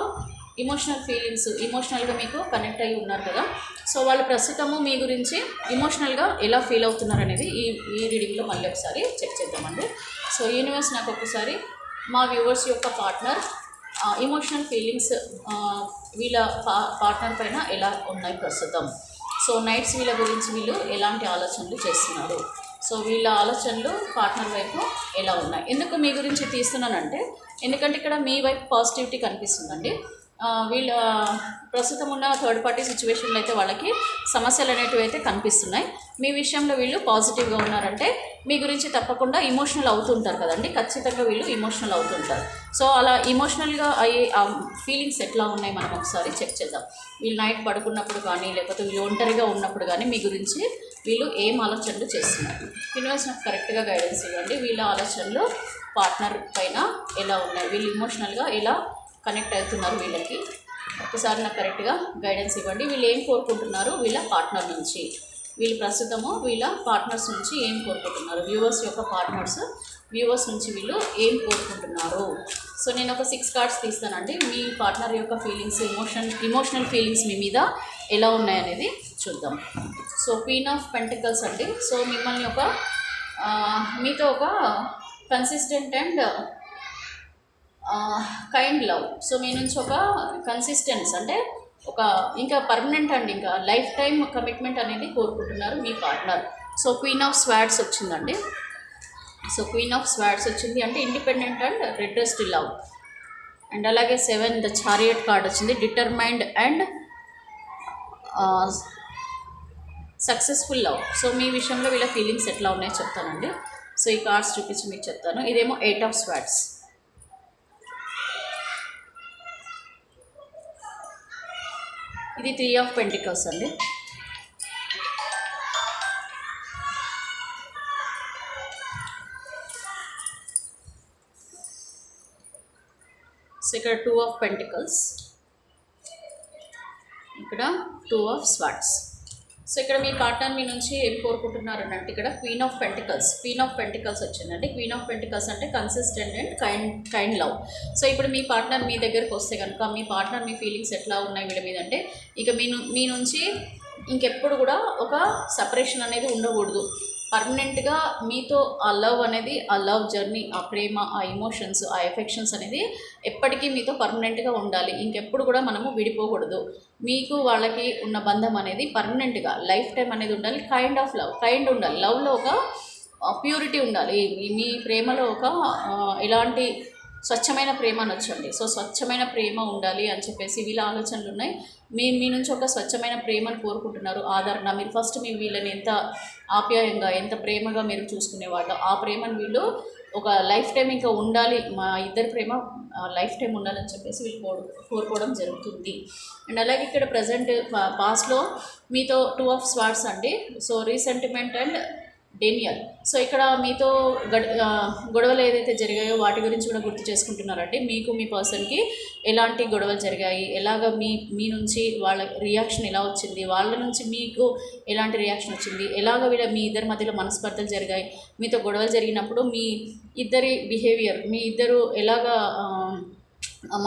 ఇమోషనల్ ఫీలింగ్స్, ఎమోషనల్గా మీకు కనెక్ట్ అయ్యి ఉన్నారు కదా. సో వాళ్ళు ప్రస్తుతము మీ గురించి ఎమోషనల్గా ఎలా ఫీల్ అవుతున్నారు అనేది ఈ రీడింగ్లో మళ్ళీ ఒకసారి చెక్ చేద్దామండి. సో యూనివర్స్ నాకు ఒకసారి మా వ్యూవర్స్ యొక్క పార్ట్నర్ ఎమోషనల్ ఫీలింగ్స్ వీళ్ళ పార్ట్నర్ పైన ఎలా ఉన్నాయి ప్రస్తుతం. సో నైట్స్ వీళ్ళ గురించి వీళ్ళు ఎలాంటి ఆలోచనలు చేస్తున్నారు, సో వీళ్ళ ఆలోచనలు పార్ట్నర్ వైపు ఎలా ఉన్నాయి. ఎందుకు మీ గురించి తీస్తున్నానంటే, ఎందుకంటే ఇక్కడ మీ వైపు పాజిటివిటీ కనిపిస్తుందండి. వీళ్ళ ప్రస్తుతం ఉన్న థర్డ్ పార్టీ సిచ్యువేషన్లో అయితే వాళ్ళకి సమస్యలు అనేటివి అయితే కనిపిస్తున్నాయి. మీ విషయంలో వీళ్ళు పాజిటివ్గా ఉన్నారంటే మీ గురించి తప్పకుండా ఇమోషనల్ అవుతుంటారు కదండి. ఖచ్చితంగా వీళ్ళు ఇమోషనల్ అవుతుంటారు. సో అలా ఇమోషనల్గా అయ్యే ఫీలింగ్స్ ఎట్లా ఉన్నాయి మనం ఒకసారి చెక్ చేద్దాం. వీళ్ళు నైట్ పడుకున్నప్పుడు కానీ, లేకపోతే వీళ్ళు ఒంటరిగా ఉన్నప్పుడు కానీ మీ గురించి వీళ్ళు ఏం ఆలోచనలు చేస్తున్నారు. యూనివర్స్ నాకు కరెక్ట్గా గైడెన్స్ ఇవ్వండి. వీళ్ళ ఆలోచనలు పార్ట్నర్ పైన ఎలా ఉన్నాయి, వీళ్ళు ఇమోషనల్గా ఎలా కనెక్ట్ అవుతున్నారు, వీళ్ళకి ఒకసారి నాకు కరెక్ట్గా గైడెన్స్ ఇవ్వండి. వీళ్ళు ఏం కోరుకుంటున్నారు వీళ్ళ పార్ట్నర్ నుంచి, వీళ్ళు ప్రస్తుతము వీళ్ళ పార్ట్నర్స్ నుంచి ఏం కోరుకుంటున్నారు, వ్యూవర్స్ యొక్క పార్ట్నర్స్ వ్యూవర్స్ నుంచి వీళ్ళు ఏం కోరుకుంటున్నారు. సో నేను ఒక 6 కార్డ్స్ తీస్తానండి. మీ పార్ట్నర్ యొక్క ఫీలింగ్స్, ఇమోషనల్ ఫీలింగ్స్ మీ మీద ఎలా ఉన్నాయనేది చూద్దాం. సో క్వీన్ ఆఫ్ పెంటికల్స్ అండి. సో మిమ్మల్ని మీతో ఒక consistent and kind love, so మీ నుంచి ఒక కన్సిస్టెన్స్ అంటే ఇంకా పర్మనెంట్ అండి, ఇంకా లైఫ్ టైం కమిట్మెంట్ అనేది కోరుకుంటున్నారు మీ partner. So queen of swords వచ్చిందండి. సో క్వీన్ ఆఫ్ స్వార్డ్స్ వచ్చింది అంటే independent and retreat love. And అలాగే 7 ద చారియట్ కార్డ్ వచ్చింది, determined and successful love. So మీ విషయంలో వీళ్ళ ఫీలింగ్స్ ఎట్లా ఉన్నాయో చెప్తానండి. సో ఈ కార్డ్స్ చూపించి మీకు చెప్తాను. ఇదేమో 8 ఆఫ్ స్వార్డ్స్, ఇది 3 ఆఫ్ పెంటికల్స్ అండి. సో ఇక్కడ 2 ఆఫ్ పెంటికల్స్, ఇక్కడ 2 ఆఫ్ స్వార్డ్స్. సో ఇక్కడ మీ పార్ట్నర్ మీ నుంచి ఏం కోరుకుంటున్నారు అంటే ఇక్కడ క్వీన్ ఆఫ్ పెంటికల్స్ వచ్చిందండి. క్వీన్ ఆఫ్ పెంటికల్స్ అంటే consistent and kind love. So ఇప్పుడు మీ పార్ట్నర్ మీ దగ్గరకు వస్తే కనుక మీ పార్ట్నర్ మీ ఫీలింగ్స్ ఎట్లా ఉన్నాయి వీళ్ళ మీద అంటే, ఇక మీ నుంచి ఇంకెప్పుడు కూడా ఒక సపరేషన్ అనేది ఉండకూడదు. పర్మనెంట్గా మీతో ఆ లవ్ అనేది, ఆ లవ్ జర్నీ, ఆ ప్రేమ, ఆ ఎమోషన్స్, ఆ ఎఫెక్షన్స్ అనేది ఎప్పటికీ మీతో పర్మనెంట్గా ఉండాలి. ఇంకెప్పుడు కూడా మనము విడిపోకూడదు. మీకు వాళ్ళకి ఉన్న బంధం అనేది పర్మనెంట్గా లైఫ్ టైం అనేది ఉండాలి. కైండ్ ఆఫ్ లవ్, కైండ్ ఉండాలి. లవ్లో ఒక ప్యూరిటీ ఉండాలి. మీ ప్రేమలో ఎలాంటి స్వచ్ఛమైన ప్రేమ అనొచ్చండి. సో స్వచ్ఛమైన ప్రేమ ఉండాలి అని చెప్పేసి వీళ్ళ ఆలోచనలు ఉన్నాయి. మీ నుంచి ఒక స్వచ్ఛమైన ప్రేమను కోరుకుంటున్నారు, ఆదరణ. మీరు ఫస్ట్ వీళ్ళని ఎంత ఆప్యాయంగా, ఎంత ప్రేమగా మీరు చూసుకునేవాళ్ళు, ఆ ప్రేమను వీళ్ళు ఒక లైఫ్ టైం ఇంకా ఉండాలి, మా ఇద్దరి ప్రేమ లైఫ్ టైం ఉండాలని చెప్పేసి వీళ్ళు కోరుకోవడం జరుగుతుంది. అండ్ అలాగే ఇక్కడ ప్రజెంట్ పాస్ట్లో మీతో 2 ఆఫ్ స్వార్డ్స్ అండి. So resentment and denial. So ఇక్కడ మీతో గొడవలు ఏదైతే జరిగాయో వాటి గురించి కూడా గుర్తు చేసుకుంటున్నారంటే, మీకు మీ పర్సన్కి ఎలాంటి గొడవలు జరిగాయి, ఎలాగ మీ నుంచి వాళ్ళ రియాక్షన్ ఎలా వచ్చింది, వాళ్ళ నుంచి మీకు ఎలాంటి రియాక్షన్ వచ్చింది, ఎలాగ మీ ఇద్దరి మధ్యలో మనస్పర్ధలు జరిగాయి, మీతో గొడవలు జరిగినప్పుడు మీ ఇద్దరి బిహేవియర్, మీ ఇద్దరు ఎలాగా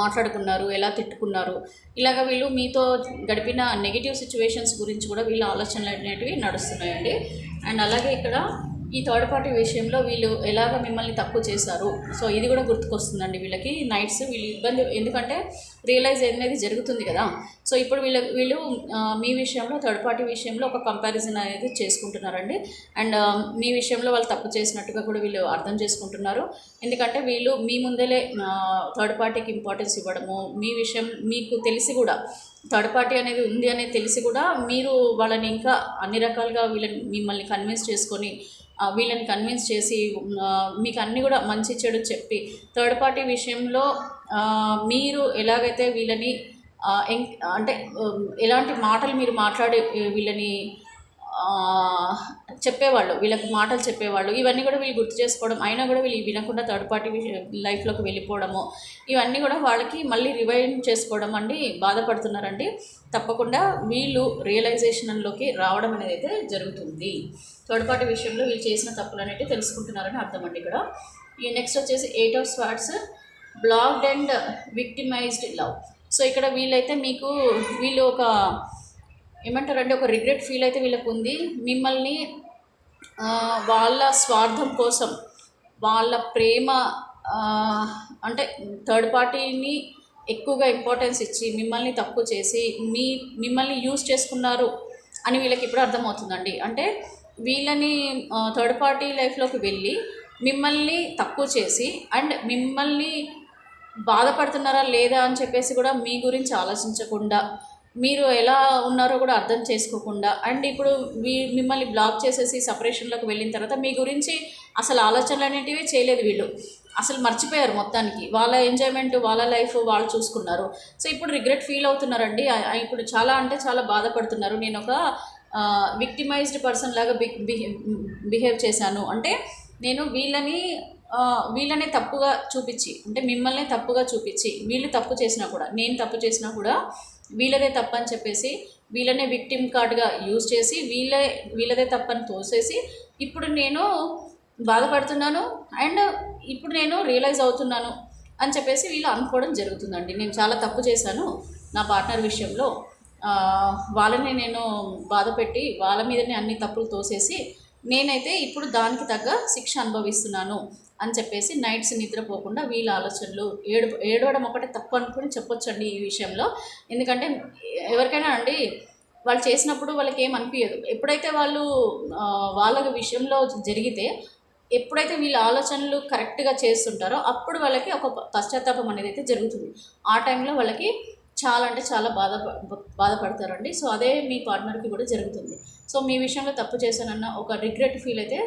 మాట్లాడుకున్నారు, ఎలా తిట్టుకున్నారు, ఇలాగ వీళ్ళు మీతో గడిపిన నెగిటివ్ సిచ్యువేషన్స్ గురించి కూడా వీళ్ళ ఆలోచనలు అనేటివి నడుస్తున్నాయండి. అండ్ అలాగే ఇక్కడ ఈ థర్డ్ పార్టీ విషయంలో వీళ్ళు ఎలాగ మిమ్మల్ని తక్కువ చేశారు, సో ఇది కూడా గుర్తుకొస్తుందండి వీళ్ళకి. నైట్స్ వీళ్ళు ఇబ్బంది, ఎందుకంటే రియలైజ్ అనేది జరుగుతుంది కదా. సో ఇప్పుడు వీళ్ళు మీ విషయంలో, థర్డ్ పార్టీ విషయంలో ఒక కంపారిజన్ అనేది చేసుకుంటున్నారండి. అండ్ మీ విషయంలో వాళ్ళు తప్పు చేసినట్టుగా కూడా వీళ్ళు అర్థం చేసుకుంటున్నారు. ఎందుకంటే వీళ్ళు మీ ముందలే థర్డ్ పార్టీకి ఇంపార్టెన్స్ ఇవ్వడము, మీ విషయం మీకు తెలిసి కూడా థర్డ్ పార్టీ అనేది ఉంది అనేది తెలిసి కూడా మీరు వాళ్ళని ఇంకా అన్ని రకాలుగా మిమ్మల్ని కన్విన్స్ చేసుకొని, వీళ్ళని కన్విన్స్ చేసి మీకు అన్నీ కూడా మంచి చెడు చెప్పి, థర్డ్ పార్టీ విషయంలో మీరు ఎలాగైతే వీళ్ళని అంటే ఎలాంటి మాటలు మీరు మాట్లాడి వీళ్ళని చెప్పేవాళ్ళు, వీళ్ళకి మాటలు చెప్పేవాళ్ళు, ఇవన్నీ కూడా వీళ్ళు గుర్తు చేసుకోవడం, అయినా కూడా వీళ్ళు వినకుండా థర్డ్ పార్టీ లైఫ్లోకి వెళ్ళిపోవడము, ఇవన్నీ కూడా వాళ్ళకి మళ్ళీ రివైండ్ చేసుకోవడం అండి బాధపడుతున్నారండి. తప్పకుండా వీళ్ళు రియలైజేషన్లోకి రావడం అనేది అయితే జరుగుతుంది. థర్డ్ పార్టీ విషయంలో వీళ్ళు చేసిన తప్పులు అనేవి తెలుసుకుంటున్నారని అర్థం అండి ఇక్కడ. ఈ నెక్స్ట్ వచ్చేసి 8 of swords, blocked and victimised love. So ఇక్కడ వీళ్ళైతే వీళ్ళు ఒక ఏమంటారంటే ఒక రిగ్రెట్ ఫీల్ అయితే వీళ్ళకు ఉంది. మిమ్మల్ని వాళ్ళ స్వార్థం కోసం వాళ్ళ ప్రేమ అంటే థర్డ్ పార్టీని ఎక్కువగా ఇంపార్టెన్స్ ఇచ్చి మిమ్మల్ని తక్కువ చేసి మిమ్మల్ని యూజ్ చేసుకున్నారు అని వీళ్ళకి ఇప్పుడు అర్థమవుతుందండి. అంటే వీళ్ళని థర్డ్ పార్టీ లైఫ్లోకి వెళ్ళి మిమ్మల్ని తక్కువ చేసి అండ్ మిమ్మల్ని బాధపడుతున్నారా లేదా అని చెప్పేసి కూడా మీ గురించి ఆలోచించకుండా, మీరు ఎలా ఉన్నారో కూడా అర్థం చేసుకోకుండా, అండ్ ఇప్పుడు మిమ్మల్ని బ్లాక్ చేసేసి సపరేషన్లోకి వెళ్ళిన తర్వాత మీ గురించి అసలు ఆలోచనలు అనేటివి చేయలేదు. వీళ్ళు అసలు మర్చిపోయారు మొత్తానికి. వాళ్ళ ఎంజాయ్మెంట్, వాళ్ళ లైఫ్ వాళ్ళు చూసుకున్నారు. సో ఇప్పుడు రిగ్రెట్ ఫీల్ అవుతున్నారండి. ఇప్పుడు చాలా అంటే చాలా బాధపడుతున్నారు. నేను ఒక విక్టిమైజ్డ్ పర్సన్ లాగా బిహేవ్ చేశాను. అంటే నేను వీళ్ళనే తప్పుగా చూపించి, అంటే మిమ్మల్ని తప్పుగా చూపించి, వీళ్ళు తప్పు చేసినా కూడా, నేను తప్పు చేసినా కూడా వీళ్ళదే తప్పు అని చెప్పేసి వీళ్ళనే విక్టిమ్ కార్డ్గా యూజ్ చేసి వీళ్ళదే తప్పని తోసేసి ఇప్పుడు నేను బాధపడుతున్నాను అండ్ ఇప్పుడు నేను రియలైజ్ అవుతున్నాను అని చెప్పేసి వీళ్ళు అనుకోవడం జరుగుతుందండి. నేను చాలా తప్పు చేశాను నా పార్ట్నర్ విషయంలో, వాళ్ళని నేను బాధ పెట్టి వాళ్ళ మీదనే అన్ని తప్పులు తోసేసి నేనైతే ఇప్పుడు దానికి తగ్గ శిక్ష అనుభవిస్తున్నాను అని చెప్పేసి నైట్స్ నిద్రపోకుండా వీళ్ళ ఆలోచనలు ఏడవడం ఒకటే తప్పు అనుకుని చెప్పొచ్చండి ఈ విషయంలో. ఎందుకంటే ఎవరికైనా అండి వాళ్ళు చేసినప్పుడు వాళ్ళకి ఏం అనిపించదు. ఎప్పుడైతే వాళ్ళ విషయంలో జరిగితే, ఎప్పుడైతే వీళ్ళ ఆలోచనలు కరెక్ట్గా చేస్తుంటారో అప్పుడు వాళ్ళకి ఒక పశ్చాత్తాపం అనేది అయితే జరుగుతుంది. ఆ టైంలో వాళ్ళకి చాలా అంటే చాలా బాధపడతారండి. సో అదే మీ పార్ట్నర్కి కూడా జరుగుతుంది. సో మీ విషయంలో తప్పు చేశానన్న ఒక రిగ్రెట్ ఫీల్ అయితే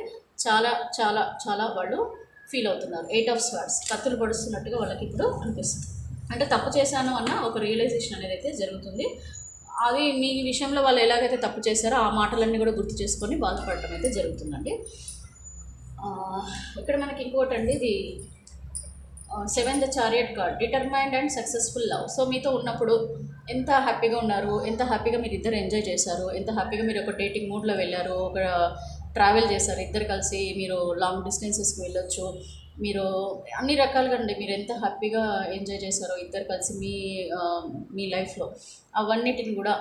చాలా చాలా చాలా వాళ్ళు ఫీల్ అవుతున్నారు. 8 of Swords కత్తులు పొడుస్తున్నట్టుగా వాళ్ళకి ఇప్పుడు అనిపిస్తుంది. అంటే తప్పు చేశాను అన్న ఒక రియలైజేషన్ అనేది అయితే జరుగుతుంది. అది మీ విషయంలో వాళ్ళు ఎలాగైతే తప్పు చేశారో ఆ మాటలన్నీ కూడా గుర్తు చేసుకొని బాధపడటం అయితే జరుగుతుందండి. ఇక్కడ మనకి ఇంకోటి అండి, ఇది 7th Chariot card, determined and successful love. So మీతో ఉన్నప్పుడు ఎంత హ్యాపీగా ఉన్నారు, ఎంత హ్యాపీగా మీరు ఇద్దరు ఎంజాయ్ చేశారు, ఎంత హ్యాపీగా మీరు ఒక డేటింగ్ మూడ్లో వెళ్ళారు, ఒక ట్రావెల్ చేశారు ఇద్దరు కలిసి, మీరు లాంగ్ డిస్టెన్సెస్కి వెళ్ళొచ్చు, మీరు అన్ని రకాలుగా అండి మీరు ఎంత హ్యాపీగా ఎంజాయ్ చేశారో ఇద్దరు కలిసి మీ లైఫ్లో, అవన్నిటిని కూడా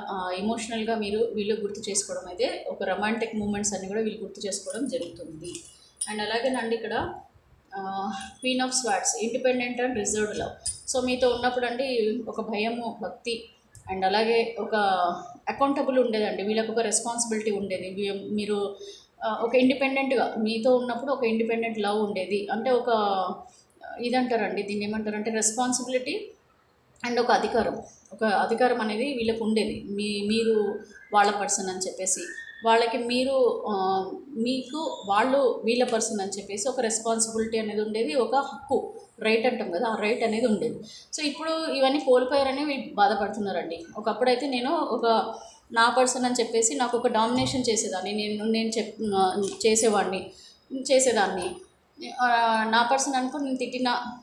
ఎమోషనల్గా వీళ్ళు గుర్తు చేసుకోవడం అయితే, ఒక రొమాంటిక్ మూమెంట్స్ అన్నీ కూడా వీళ్ళు గుర్తు చేసుకోవడం జరుగుతుంది. అండ్ అలాగేనండి ఇక్కడ queen of swords, independent and reserved love. So మీతో ఉన్నప్పుడు అండి ఒక భయము, భక్తి అండ్ అలాగే ఒక అకౌంటబుల్ ఉండేదండి. వీళ్ళకి ఒక రెస్పాన్సిబిలిటీ ఉండేది. మీరు ఒక ఇండిపెండెంట్గా మీతో ఉన్నప్పుడు ఒక ఇండిపెండెంట్ లవ్ ఉండేది. అంటే ఒక ఇదంటారండి, దీన్ని ఏమంటారంటే రెస్పాన్సిబిలిటీ అండ్ ఒక అధికారం అనేది వీళ్ళకు ఉండేది. మీరు వాళ్ళ పర్సన్ అని చెప్పేసి, వాళ్ళకి మీకు వాళ్ళు వీళ్ళ పర్సన్ అని చెప్పేసి ఒక రెస్పాన్సిబిలిటీ అనేది ఉండేది, ఒక హక్కు, రైట్ అంటాం కదా, ఆ రైట్ అనేది ఉండేది. సో ఇప్పుడు ఇవన్నీ కోల్పోయారని వీళ్ళు బాధపడుతున్నారండి. ఒకప్పుడైతే నేను నా పర్సన్ అని చెప్పేసి నాకు ఒక డామినేషన్ చేసేదాన్ని, నేను చేసేదాన్ని నా పర్సన్ అనుకో, నేను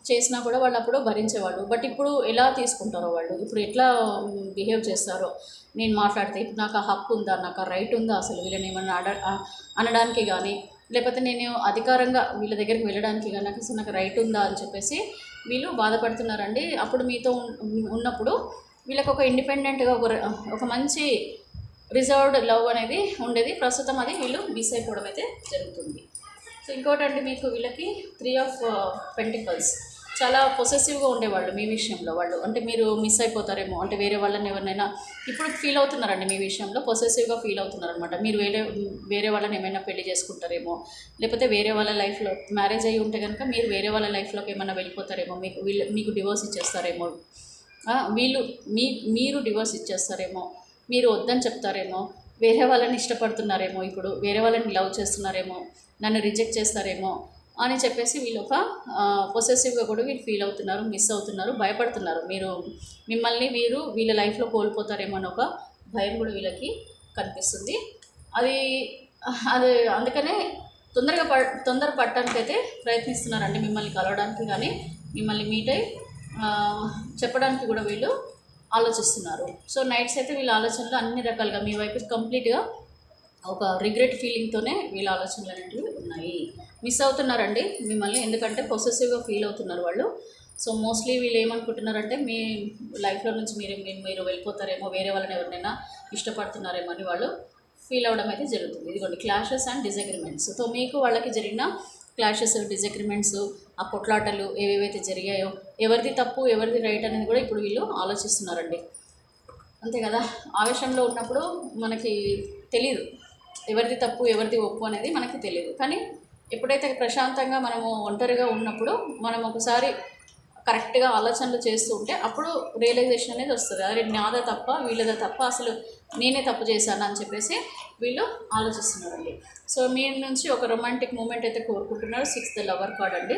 చేసినా కూడా వాళ్ళు అప్పుడు భరించేవాళ్ళు. బట్ ఇప్పుడు ఎలా తీసుకుంటారో వాళ్ళు, ఇప్పుడు ఎట్లా బిహేవ్ చేస్తారో నేను మాట్లాడితే, ఇప్పుడు నాకు ఆ హక్కు ఉందా, నాకు ఆ రైట్ ఉందా, అసలు వీళ్ళని ఏమన్నా అనడానికి కానీ, లేకపోతే నేను అధికారంగా వీళ్ళ దగ్గరికి వెళ్ళడానికి కానీ నాకు రైట్ ఉందా అని చెప్పేసి వీళ్ళు బాధపడుతున్నారండి. అప్పుడు మీతో ఉన్నప్పుడు వీళ్ళకి ఒక ఇండిపెండెంట్గా ఒక మంచి రిజర్వ్డ్ లవ్ అనేది ఉండేది. ప్రస్తుతం అది వీళ్ళు మిస్ అయిపోవడం అయితే జరుగుతుంది. సో ఇంకోటండి, వీళ్ళకి 3 of Pentacles, చాలా పొసెసివ్గా ఉండేవాళ్ళు మీ విషయంలో. వాళ్ళు అంటే మీరు మిస్ అయిపోతారేమో, అంటే వేరే వాళ్ళని ఎవరినైనా ఇప్పుడు ఫీల్ అవుతున్నారండి మీ విషయంలో, పొసెసివ్గా ఫీల్ అవుతున్నారనమాట. మీరు వేరే వాళ్ళని ఏమైనా పెళ్లి చేసుకుంటారేమో, లేకపోతే వేరే వాళ్ళ లైఫ్లో మ్యారేజ్ అయ్యి ఉంటే కనుక మీరు వేరే వాళ్ళ లైఫ్లోకి ఏమైనా వెళ్ళిపోతారేమో, మీకు డివోర్స్ ఇచ్చేస్తారేమో, మీరు డివోర్స్ ఇచ్చేస్తారేమో, మీరు వద్దని చెప్తారేమో, వేరే వాళ్ళని ఇష్టపడుతున్నారేమో, ఇప్పుడు వేరే వాళ్ళని లవ్ చేస్తున్నారేమో, నన్ను రిజెక్ట్ చేస్తారేమో అని చెప్పేసి వీళ్ళు ఒక పొసెసివ్గా కూడా వీళ్ళు ఫీల్ అవుతున్నారు, మిస్ అవుతున్నారు, భయపడుతున్నారు. మిమ్మల్ని వీళ్ళ లైఫ్లో కోల్పోతారేమో అని ఒక భయం కూడా వీళ్ళకి కనిపిస్తుంది. అది అందుకనే తొందర పట్టడానికైతే ప్రయత్నిస్తున్నారండి, మిమ్మల్ని కలవడానికి కానీ మిమ్మల్ని మీట్ అయ్యి చెప్పడానికి కూడా వీళ్ళు ఆలోచిస్తున్నారు. సో నైట్స్ అయితే వీళ్ళ ఆలోచనలు అన్ని రకాలుగా మీ వైపు కంప్లీట్గా ఒక రిగ్రెట్ ఫీలింగ్తోనే వీళ్ళ ఆలోచనలు అనేవి ఉన్నాయి. మిస్ అవుతున్నారండి మిమ్మల్ని, ఎందుకంటే పొసెసివ్గా ఫీల్ అవుతున్నారు వాళ్ళు. సో మోస్ట్లీ వీళ్ళు ఏమనుకుంటున్నారంటే మీ లైఫ్లో నుంచి మీరు వెళ్ళిపోతారేమో, వేరే వాళ్ళని ఎవరినైనా ఇష్టపడుతున్నారేమో అని వాళ్ళు ఫీల్ అవ్వడం అయితే జరుగుతుంది. ఇదిగోండి క్లాషెస్ అండ్ డిసగ్రిమెంట్స్. సో మీకు వాళ్ళకి జరిగిన క్లాషెస్, డిసగ్రిమెంట్స్, ఆ కొట్లాటలు ఏవేవైతే జరిగాయో, ఎవరిది తప్పు ఎవరిది రైట్ అనేది కూడా ఇప్పుడు వీళ్ళు ఆలోచిస్తున్నారండి. అంతే కదా, ఆవేశంలో ఉన్నప్పుడు మనకి తెలియదు ఎవరిది తప్పు ఎవరిది ఒప్పు అనేది మనకి తెలియదు. కానీ ఎప్పుడైతే ప్రశాంతంగా మనము ఒంటరిగా ఉన్నప్పుడు మనం ఒకసారి కరెక్ట్గా ఆలోచనలు చేస్తూ ఉంటే అప్పుడు రియలైజేషన్ అనేది వస్తుంది. అరే నాదా తప్ప వీళ్ళదా తప్ప, అసలు నేనే తప్పు చేశాను అని చెప్పేసి వీళ్ళు ఆలోచిస్తున్నారండి. సో మీ నుంచి ఒక రొమాంటిక్ మూమెంట్ అయితే కోరుకుంటున్నారు. 6th లవర్ కార్డ్ అండి.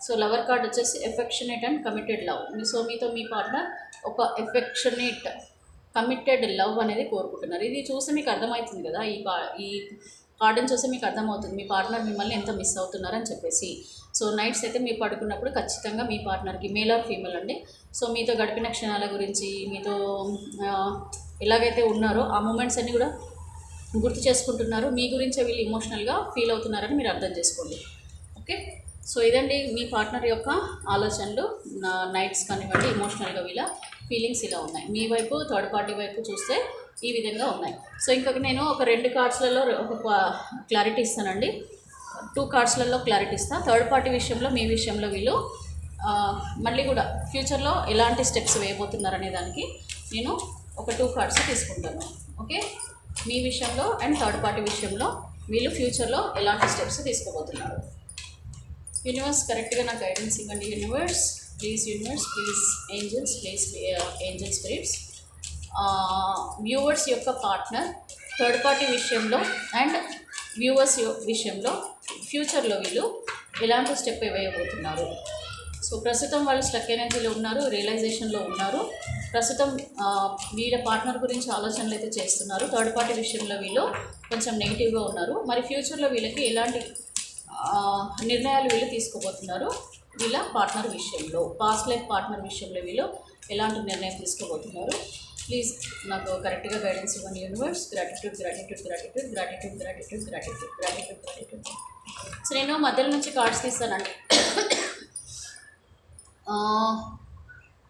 సో లవర్ కార్డ్ వచ్చేసి affectionate and committed love. So మీతో మీ పార్ట్నర్ ఒక ఎఫెక్షనేట్ కమిటెడ్ లవ్ అనేది కోరుకుంటున్నారు. ఇది చూస్తే మీకు అర్థమవుతుంది కదా, ఈ కార్డుని చూస్తే మీకు అర్థమవుతుంది మీ పార్ట్నర్ మిమ్మల్ని ఎంత మిస్ అవుతున్నారని చెప్పేసి. సో నైట్స్ అయితే మీరు పడుకున్నప్పుడు ఖచ్చితంగా మీ పార్ట్నర్కి, మేల్ ఆర్ ఫీమేల్ అండి, సో మీతో గడిపిన క్షణాల గురించి, మీతో ఎలాగైతే ఉన్నారో ఆ మూమెంట్స్ అన్నీ కూడా గుర్తు చేసుకుంటున్నారు. మీ గురించే వీళ్ళు ఎమోషనల్గా ఫీల్ అవుతున్నారని మీరు అర్థం చేసుకోండి. ఓకే, సో ఇదండి మీ పార్ట్నర్ యొక్క ఆలోచనలు. నైట్స్ కానివ్వండి, ఎమోషనల్గా వీళ్ళ ఫీలింగ్స్ ఇలా ఉన్నాయి. మీ వైపు థర్డ్ పార్టీ వైపు చూస్తే ఈ విధంగా ఉన్నాయి. సో ఇంకొక నేను ఒక 2 కార్డ్స్లలో ఒక క్లారిటీ ఇస్తానండి. 2 కార్డ్స్లలో క్లారిటీ ఇస్తాను. థర్డ్ పార్టీ విషయంలో, మీ విషయంలో వీళ్ళు మళ్ళీ కూడా ఫ్యూచర్లో ఎలాంటి స్టెప్స్ వేయబోతున్నారనే దానికి నేను ఒక 2 కార్డ్స్ తీసుకుంటాను. ఓకే, మీ విషయంలో అండ్ థర్డ్ పార్టీ విషయంలో వీళ్ళు ఫ్యూచర్లో ఎలాంటి స్టెప్స్ తీసుకోబోతున్నారు. యూనివర్స్ కరెక్ట్గా నాకు గైడెన్స్ ఇవ్వండి. Universe please angels, please Angel spirits. Viewers యొక్క పార్ట్నర్ థర్డ్ పార్టీ విషయంలో అండ్ వ్యూవర్స్ విషయంలో ఫ్యూచర్లో వీళ్ళు ఎలాంటి స్టెప్ వేయబోతున్నారు. సో ప్రస్తుతం వాళ్ళు స్టక్ ఎనర్జీలో ఉన్నారు, రియలైజేషన్లో ఉన్నారు. ప్రస్తుతం వీళ్ళ పార్ట్నర్ గురించి ఆలోచనలు అయితే చేస్తున్నారు. థర్డ్ పార్టీ విషయంలో వీళ్ళు కొంచెం నెగిటివ్గా ఉన్నారు. మరి ఫ్యూచర్లో వీళ్ళకి ఎలాంటి నిర్ణయాలు వీళ్ళు తీసుకోబోతున్నారు వీళ్ళ పార్ట్నర్ విషయంలో, పాస్ట్ లైఫ్ పార్ట్నర్ విషయంలో వీళ్ళు ఎలాంటి నిర్ణయం తీసుకోబోతున్నారు. ప్లీజ్ నాకు కరెక్ట్గా గైడెన్స్ ఇవ్వండి యూనివర్స్. గ్రాటిట్యూడ్. సో నేను మధ్యలో నుంచి కార్డ్స్ తీస్తానండి.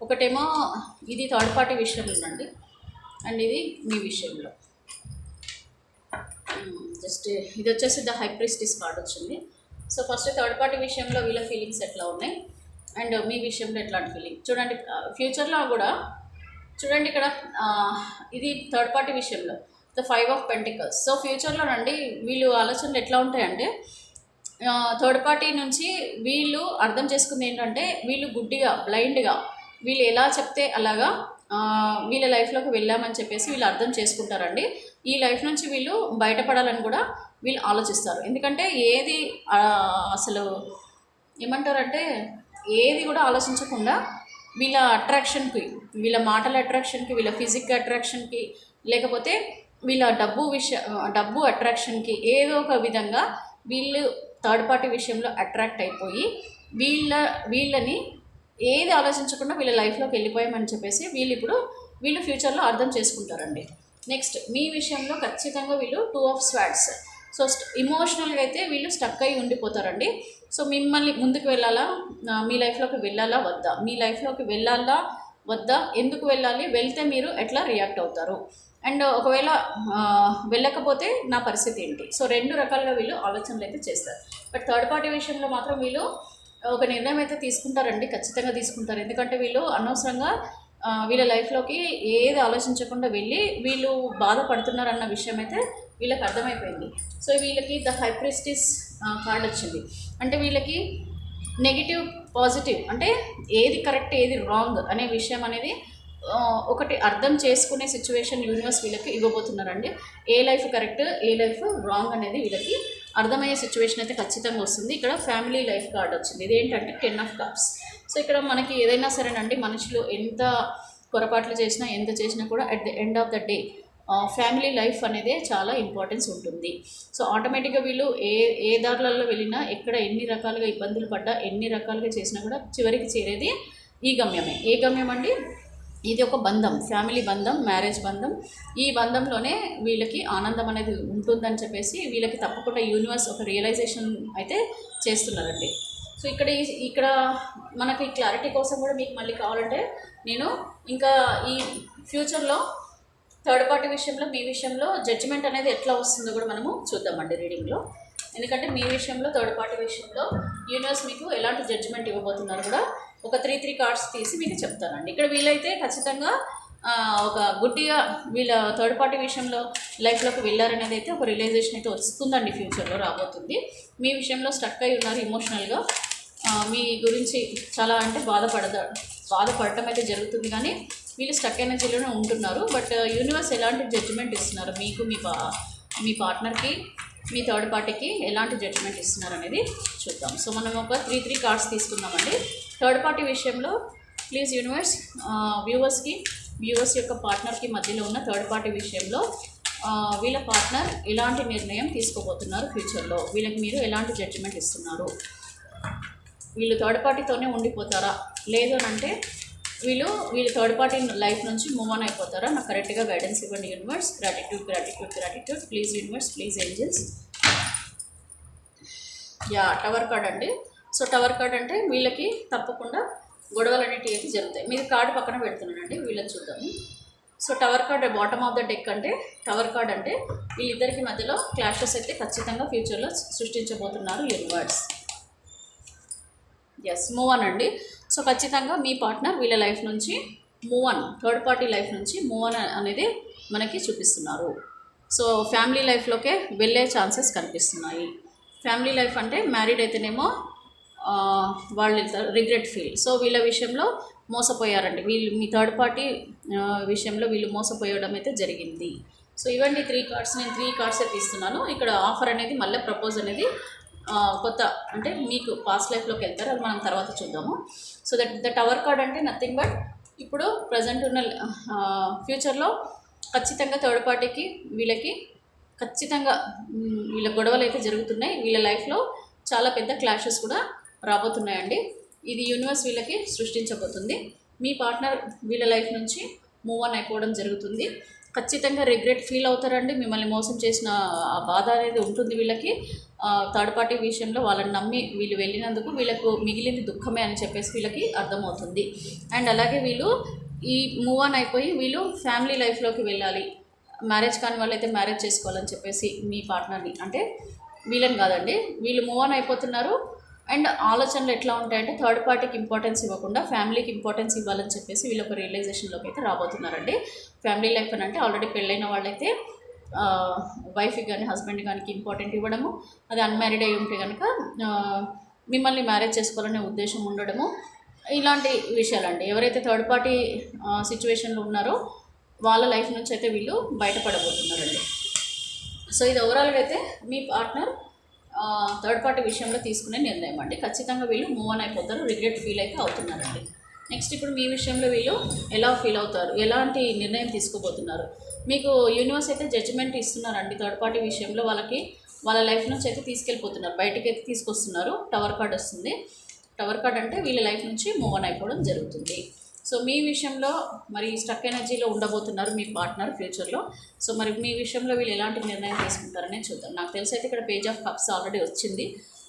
ఒకటేమో ఇది థర్డ్ పార్టీ విషయంలోనండి, అండ్ ఇది మీ విషయంలో. జస్ట్ ఇది వచ్చేసి ద హై ప్రీస్టిస్ కార్డ్ వచ్చింది. సో ఫస్ట్ థర్డ్ పార్టీ విషయంలో వీళ్ళ ఫీలింగ్స్ ఎట్లా ఉన్నాయి అండ్ మీ విషయంలో ఎట్లాంటి ఫీలింగ్ చూడండి. ఫ్యూచర్లో కూడా చూడండి, ఇక్కడ ఇది థర్డ్ పార్టీ విషయంలో ద 5 ఆఫ్ పెంటికల్స్. సో ఫ్యూచర్లో నండి వీళ్ళు ఆలోచనలు ఎట్లా ఉంటాయంటే, థర్డ్ పార్టీ నుంచి వీళ్ళు అర్థం చేసుకుంది ఏంటంటే, వీళ్ళు గుడ్డిగా బ్లైండ్గా వీళ్ళు ఎలా చెప్తే అలాగా వీళ్ళ లైఫ్లోకి వెళ్ళామని చెప్పేసి వీళ్ళు అర్థం చేసుకుంటారండి. ఈ లైఫ్ నుంచి వీళ్ళు బయటపడాలని కూడా వీళ్ళు ఆలోచిస్తారు. ఎందుకంటే ఏది అసలు ఏమంటారంటే, ఏది కూడా ఆలోచించకుండా వీళ్ళ అట్రాక్షన్కి, వీళ్ళ మాటల అట్రాక్షన్కి, వీళ్ళ ఫిజిక్ అట్రాక్షన్కి, లేకపోతే వీళ్ళ డబ్బు అట్రాక్షన్కి ఏదో ఒక విధంగా వీళ్ళు థర్డ్ పార్టీ విషయంలో అట్రాక్ట్ అయిపోయి వీళ్ళని ఏది ఆలోచించకుండా వీళ్ళ లైఫ్లోకి వెళ్ళిపోయామని చెప్పేసి వీళ్ళు ఫ్యూచర్లో అర్థం చేసుకుంటారండి. నెక్స్ట్ మీ విషయంలో ఖచ్చితంగా వీళ్ళు 2 ఆఫ్ స్వార్డ్స్. సో ఇమోషనల్గా అయితే వీళ్ళు స్టక్ అయి ఉండిపోతారండి. సో మిమ్మల్ని ముందుకు వెళ్ళాలా, మీ లైఫ్లోకి వెళ్ళాలా వద్దా, మీ లైఫ్లోకి వెళ్ళాలా వద్దా, ఎందుకు వెళ్ళాలి, వెళ్తే మీరు ఎట్లా రియాక్ట్ అవుతారు, అండ్ ఒకవేళ వెళ్ళకపోతే నా పరిస్థితి ఏంటి. సో 2 రకాలుగా వీళ్ళు ఆలోచనలు అయితే చేస్తారు. బట్ థర్డ్ పార్టీ విషయంలో మాత్రం వీళ్ళు ఒక నిర్ణయం అయితే తీసుకుంటారండి, ఖచ్చితంగా తీసుకుంటారు. ఎందుకంటే వీళ్ళు అనవసరంగా వీళ్ళ లైఫ్లోకి ఏది ఆలోచించకుండా వెళ్ళి వీళ్ళు బాధపడుతున్నారన్న విషయం అయితే వీళ్ళకి అర్థమైపోయింది. సో వీళ్ళకి ద హై ప్రీస్టిస్ కార్డ్ వచ్చింది. అంటే వీళ్ళకి నెగిటివ్ పాజిటివ్ అంటే ఏది కరెక్ట్ ఏది రాంగ్ అనే విషయం అనేది ఒకటి అర్థం చేసుకునే సిచ్యువేషన్ యూనివర్స్ వీళ్ళకి ఇవ్వబోతున్నారండి. ఏ లైఫ్ కరెక్ట్ ఏ లైఫ్ రాంగ్ అనేది వీళ్ళకి అర్థమయ్యే సిచ్యువేషన్ అయితే ఖచ్చితంగా వస్తుంది. ఇక్కడ ఫ్యామిలీ లైఫ్ కార్డ్ వచ్చింది. ఇదేంటంటే 10 ఆఫ్ కప్స్. సో ఇక్కడ మనకి ఏదైనా సరేనండి, మనుషులు ఎంత పొరపాట్లు చేసినా ఎంత చేసినా కూడా at the end of the day family life అనేది చాలా ఇంపార్టెన్స్ ఉంటుంది. సో ఆటోమేటిక్గా వీళ్ళు ఏ దారులలో వెళ్ళినా, ఎక్కడ ఎన్ని రకాలుగా ఇబ్బందులు పడ్డా, ఎన్ని రకాలుగా చేసినా కూడా చివరికి చేరేది ఈ గమ్యమే. ఏ గమ్యం అండి? ఇది ఒక బంధం, ఫ్యామిలీ బంధం, మ్యారేజ్ బంధం. ఈ బంధంలోనే వీళ్ళకి ఆనందం అనేది ఉంటుందని చెప్పేసి వీళ్ళకి తప్పకుండా యూనివర్స్ ఒక రియలైజేషన్ అయితే చేస్తున్నారండి. సో ఇక్కడ మనకి క్లారిటీ కోసం కూడా మీకు మళ్ళీ కావాలంటే నేను ఇంకా ఈ ఫ్యూచర్లో థర్డ్ పార్టీ విషయంలో మీ విషయంలో జడ్జిమెంట్ అనేది ఎట్లా వస్తుందో కూడా మనము చూద్దామండి రీడింగ్లో. ఎందుకంటే మీ విషయంలో థర్డ్ పార్టీ విషయంలో యూనివర్స్ మీకు ఎలాంటి జడ్జిమెంట్ ఇవ్వబోతున్నారు కూడా ఒక 3 కార్డ్స్ తీసి మీకు చెప్తానండి. ఇక్కడ వీలైతే ఖచ్చితంగా ఒక గుడ్డిగా వీళ్ళ థర్డ్ పార్టీ విషయంలో లైఫ్లోకి వెళ్ళారనేది అయితే ఒక రియలైజేషన్ అయితే వస్తుందండి, ఫ్యూచర్లో రాబోతుంది. మీ విషయంలో స్టక్ అయి ఉన్నారు ఎమోషనల్గా, మీ గురించి చాలా అంటే బాధపడటం అయితే జరుగుతుంది, కానీ వీళ్ళు స్టక్ ఎనర్జీలోనే ఉంటున్నారు. బట్ యూనివర్స్ ఎలాంటి జడ్జిమెంట్ ఇస్తున్నారు మీకు, మీ పార్ట్నర్కి, మీ థర్డ్ పార్టీకి ఎలాంటి జడ్జిమెంట్ ఇస్తున్నారు అనేది చూద్దాం. సో మనం ఒక 3 కార్డ్స్ తీసుకుందామండి. థర్డ్ పార్టీ విషయంలో ప్లీజ్ యూనివర్స్ వ్యూవర్స్ యొక్క పార్ట్నర్కి మధ్యలో ఉన్న థర్డ్ పార్టీ విషయంలో వీళ్ళ పార్ట్నర్ ఎలాంటి నిర్ణయం తీసుకోబోతున్నారు ఫ్యూచర్లో, వీళ్ళకి మీరు ఎలాంటి జడ్జిమెంట్ ఇస్తున్నారు, వీళ్ళు థర్డ్ పార్టీతోనే ఉండిపోతారా, లేదు అని అంటే వీళ్ళు థర్డ్ పార్టీ లైఫ్ నుంచి మూవ్ ఆన్ అయిపోతారా? నాకు కరెక్ట్గా గైడెన్స్ ఇవ్వండి universe. Gratitude please universe, please angels. Tower card అండి. సో టవర్ కార్డ్ అంటే వీళ్ళకి తప్పకుండా గొడవలు అనేటివి అయితే జరుగుతాయి. మీరు కార్డు పక్కన పెడుతున్నానండి, వీళ్ళని చూద్దాము. So tower card bottom of the deck అంటే టవర్ కార్డ్ అంటే వీళ్ళిద్దరికి మధ్యలో క్లాషెస్ అయితే ఖచ్చితంగా ఫ్యూచర్లో సృష్టించబోతున్నారు యూనివర్స్. మూవ్ ఆన్ అండి. సో ఖచ్చితంగా మీ పార్ట్నర్ వీళ్ళ లైఫ్ నుంచి move on, third party life నుంచి మూవ్ ఆన్ అనేది మనకి చూపిస్తున్నారు. సో ఫ్యామిలీ లైఫ్లోకే వెళ్ళే ఛాన్సెస్ కనిపిస్తున్నాయి. ఫ్యామిలీ లైఫ్ అంటే మ్యారీడ్ అయితేనేమో వాళ్ళు రిగ్రెట్ ఫీల్. సో వీళ్ళ విషయంలో మోసపోయారండి, మీ థర్డ్ పార్టీ విషయంలో వీళ్ళు మోసపోయడం అయితే జరిగింది. సో ఇవన్నీ 3 కార్డ్స్, నేను 3 కార్డ్సే తీస్తున్నాను. ఇక్కడ ఆఫర్ అనేది మళ్ళీ ప్రపోజ్ అనేది కొత్త అంటే మీకు పాస్ట్ లైఫ్లోకి వెళ్తారు, అది మనం తర్వాత చూద్దాము. సో ద టవర్ కార్డ్ అంటే నథింగ్ బట్ ఇప్పుడు ప్రజెంట్ ఉన్న ఫ్యూచర్లో ఖచ్చితంగా థర్డ్ పార్టీకి వీళ్ళకి ఖచ్చితంగా వీళ్ళ గొడవలు అయితే జరుగుతున్నాయి. వీళ్ళ లైఫ్లో చాలా పెద్ద క్లాషెస్ కూడా రాబోతున్నాయండి. ఇది యూనివర్స్ వీళ్ళకి సృష్టించబోతుంది. మీ పార్ట్నర్ వీళ్ళ లైఫ్ నుంచి మూవ్ ఆన్ అయిపోవడం జరుగుతుంది. ఖచ్చితంగా రిగ్రెట్ ఫీల్ అవుతారండి, మిమ్మల్ని మోసం చేసిన ఆ బాధ అనేది ఉంటుంది వీళ్ళకి. థర్డ్ పార్టీ విషయంలో వాళ్ళని నమ్మి వీళ్ళు వెళ్ళినందుకు వీళ్ళకు మిగిలింది దుఃఖమే అని చెప్పేసి వీళ్ళకి అర్థమవుతుంది. అండ్ అలాగే వీళ్ళు ఈ మూవ్ ఆన్ అయిపోయి వీళ్ళు ఫ్యామిలీ లైఫ్లోకి వెళ్ళాలి, మ్యారేజ్ కాని వాళ్ళైతే మ్యారేజ్ చేసుకోవాలని చెప్పేసి మీ పార్ట్నర్ని, అంటే వీళ్ళని కాదండి, వీళ్ళు మూవ్ ఆన్ అయిపోతున్నారు. అండ్ ఆలోచనలు ఎట్లా ఉంటాయంటే థర్డ్ పార్టీకి ఇంపార్టెన్స్ ఇవ్వకుండా ఫ్యామిలీకి ఇంపార్టెన్స్ ఇవ్వాలని చెప్పేసి వీళ్ళు ఒక రియలైజేషన్లోకి అయితే రాబోతున్నారండి. ఫ్యామిలీ లైఫ్ అని అంటే ఆల్రెడీ పెళ్ళైన వాళ్ళైతే వైఫ్కి కానీ హస్బెండ్ కానీ ఇంపార్టెంట్ ఇవ్వడము, అది అన్మ్యారీడ్ అయి ఉంటే కనుక మిమ్మల్ని మ్యారేజ్ చేసుకోవాలనే ఉద్దేశం ఉండడము, ఇలాంటి విషయాలండి. ఎవరైతే థర్డ్ పార్టీ సిచ్యువేషన్లో ఉన్నారో వాళ్ళ లైఫ్ నుంచి అయితే వీళ్ళు బయటపడబోతున్నారండి. సో ఇది ఓవరాల్గా అయితే మీ పార్ట్నర్ థర్డ్ పార్టీ విషయంలో తీసుకునే నిర్ణయం అండి. ఖచ్చితంగా వీళ్ళు మూవ్ ఆన్ అయిపోతారు, రిగ్రెట్ ఫీల్ అయితే అవుతున్నారండి. నెక్స్ట్ ఇప్పుడు మీ విషయంలో వీళ్ళు ఎలా ఫీల్ అవుతారు, ఎలాంటి నిర్ణయం తీసుకోబోతున్నారు, మీకు యూనివర్స్ అయితే జడ్జిమెంట్ ఇస్తున్నారండి. థర్డ్ పార్టీ విషయంలో వాళ్ళ లైఫ్ నుంచి అయితే తీసుకెళ్ళిపోతున్నారు, బయటకి అయితే తీసుకొస్తున్నారు. టవర్ కార్డ్ వస్తుంది. టవర్ కార్డ్ అంటే వీళ్ళ లైఫ్ నుంచి మూవ్ ఆన్ అయిపోవడం జరుగుతుంది. సో మీ విషయంలో మరి స్టక్ ఎనర్జీలో ఉండబోతున్నారు మీ పార్ట్నర్ ఫ్యూచర్లో. సో మరి మీ విషయంలో వీళ్ళు ఎలాంటి నిర్ణయం తీసుకుంటారనే చూద్దాం. నాకు తెలిసి అయితే ఇక్కడ పేజ్ ఆఫ్ కప్స్ ఆల్రెడీ వచ్చింది.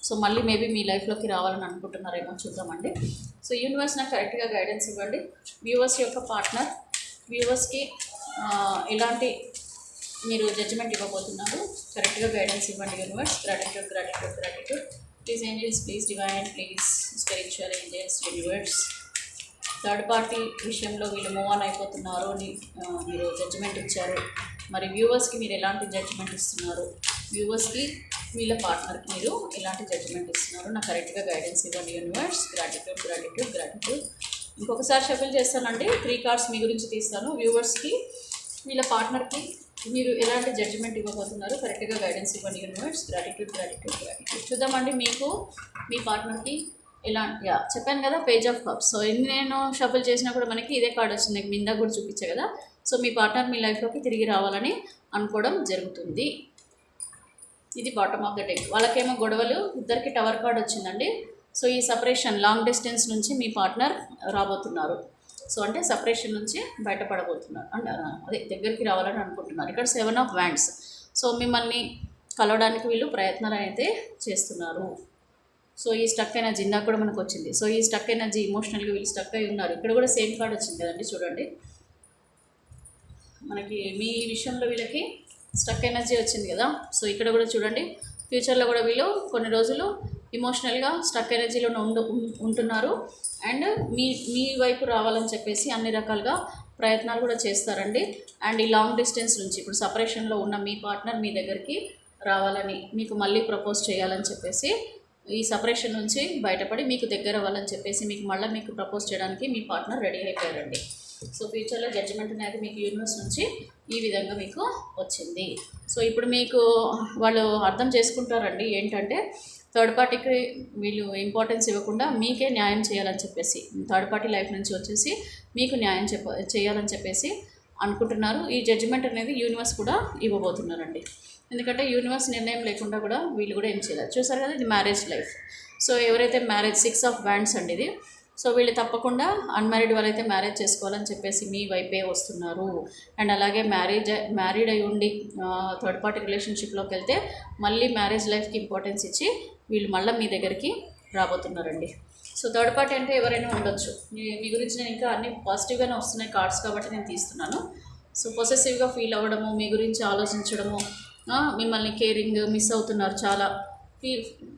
సో మళ్ళీ మేబీ మీ లైఫ్లోకి రావాలని అనుకుంటున్నారేమో చూద్దామండి. సో యూనివర్స్ నాకు కరెక్ట్గా గైడెన్స్ ఇవ్వండి. వ్యూవర్స్ యొక్క పార్ట్నర్ వ్యూవర్స్కి ఎలాంటి మీరు జడ్జిమెంట్ ఇవ్వబోతున్నారు, కరెక్ట్గా గైడెన్స్ ఇవ్వండి universe. Gratitude please angels, please divine, please spiritual angels, universe. Third party విషయంలో వీళ్ళు మూవ్ ఆన్ అయిపోతున్నారు అని మీరు జడ్జిమెంట్ ఇచ్చారు. మరి వ్యూవర్స్కి మీరు ఎలాంటి జడ్జిమెంట్ ఇస్తున్నారు, వ్యూవర్స్కి వీళ్ళ పార్ట్నర్కి మీరు ఎలాంటి జడ్జిమెంట్ ఇస్తున్నారు, నాకు కరెక్ట్గా గైడెన్స్ ఇవ్వండి యూనివర్స్. గ్రాటిట్యూడ్. ఇంకొకసారి షఫిల్ చేస్తానండి. 3 కార్డ్స్ మీ గురించి తీస్తాను. వ్యూవర్స్కి వీళ్ళ పార్ట్నర్కి మీరు ఎలాంటి జడ్జిమెంట్ ఇవ్వబోతున్నారు, కరెక్ట్గా గైడెన్స్ ఇవ్వండి యూనివర్స్. గ్రాటిట్యూడ్. చూద్దామండి మీకు మీ పార్ట్నర్కి చెప్పాను కదా పేజ్ ఆఫ్ కప్స్. సో నేను షఫిల్ చేసినా కూడా మనకి ఇదే కార్డ్ వచ్చింది, మీ ఇందాక కూడా చూపించే కదా. సో మీ పార్ట్నర్ మీ లైఫ్లోకి తిరిగి రావాలని అనుకోవడం జరుగుతుంది. ఇది బాటమ్ ఆఫ్ ద డెక్. వాళ్ళకేమో గొడవలు, ఇద్దరికి టవర్ కార్డ్ వచ్చిందండి. సో ఈ సపరేషన్ లాంగ్ డిస్టెన్స్ నుంచి మీ పార్ట్నర్ రాబోతున్నారు. సో అంటే సపరేషన్ నుంచి బయటపడబోతున్నారు, అంటే అదే దగ్గరికి రావాలని అనుకుంటున్నారు. ఇక్కడ 7 ఆఫ్ వ్యాండ్స్. సో మిమ్మల్ని కలవడానికి వీళ్ళు ప్రయత్నాలు అయితే చేస్తున్నారు. సో ఈ స్టక్ ఎనర్జీ ఇందాక కూడా మనకు వచ్చింది. సో ఈ స్టక్ ఎనర్జీ ఇమోషనల్గా వీళ్ళు స్టక్ అయి ఉన్నారు. ఇక్కడ కూడా సేమ్ కార్డ్ వచ్చింది కదండి, చూడండి. మనకి మీ విషయంలో వీళ్ళకి స్టక్ ఎనర్జీ వచ్చింది కదా. సో ఇక్కడ కూడా చూడండి, ఫ్యూచర్లో కూడా వీళ్ళు కొన్ని రోజులు ఇమోషనల్గా స్టక్ ఎనర్జీలో ఉంటున్నారు. అండ్ మీ వైపు రావాలని చెప్పేసి అన్ని రకాలుగా ప్రయత్నాలు కూడా చేస్తారండి. అండ్ ఈ లాంగ్ డిస్టెన్స్ నుంచి ఇప్పుడు సపరేషన్లో ఉన్న మీ పార్ట్నర్ మీ దగ్గరికి రావాలని, మీకు మళ్ళీ ప్రపోజ్ చేయాలని చెప్పేసి, ఈ సపరేషన్ నుంచి బయటపడి మీకు దగ్గర అవ్వాలని చెప్పేసి మీకు ప్రపోజ్ చేయడానికి మీ పార్ట్నర్ రెడీ అయిపోయారండి. సో ఫ్యూచర్లో జడ్జిమెంట్ అనేది మీకు యూనివర్స్ నుంచి ఈ విధంగా మీకు వచ్చింది. సో ఇప్పుడు మీకు వాళ్ళు అర్థం చేసుకుంటారండి ఏంటంటే థర్డ్ పార్టీకి వీళ్ళు ఇంపార్టెన్స్ ఇవ్వకుండా మీకే న్యాయం చేయాలని చెప్పేసి, థర్డ్ పార్టీ లైఫ్ నుంచి వచ్చేసి మీకు న్యాయం చేయాలని చెప్పేసి అనుకుంటున్నారు. ఈ జడ్జిమెంట్ అనేది యూనివర్స్ కూడా ఇవ్వబోతున్నారండి. ఎందుకంటే యూనివర్స్ నిర్ణయం లేకుండా కూడా వీళ్ళు కూడా ఏం చేయలేదు. చూసారు కదా, ఇది మ్యారేజ్ లైఫ్. సో ఎవరైతే మ్యారేజ్ 6 ఆఫ్ వ్యాండ్స్ అండి ఇది. సో వీళ్ళు తప్పకుండా అన్మ్యారీడ్ వాళ్ళైతే మ్యారేజ్ చేసుకోవాలని చెప్పేసి మీ వైపే వస్తున్నారు. అండ్ అలాగే మ్యారీడ్ అయి ఉండి థర్డ్ పార్టీ రిలేషన్షిప్లోకి వెళ్తే మళ్ళీ మ్యారేజ్ లైఫ్కి ఇంపార్టెన్స్ ఇచ్చి వీళ్ళు మళ్ళీ మీ దగ్గరికి రాబోతున్నారండి. సో థర్డ్ పార్టీ అంటే ఎవరైనా ఉండొచ్చు. మీ గురించి నేను ఇంకా అన్ని పాజిటివ్గానే వస్తున్నాయి కార్డ్స్ కాబట్టి నేను తీస్తున్నాను. సో పొసెసివ్గా ఫీల్ అవ్వడము, మీ గురించి ఆలోచించడము, మిమ్మల్ని కేరింగ్ మిస్ అవుతున్నారు చాలా,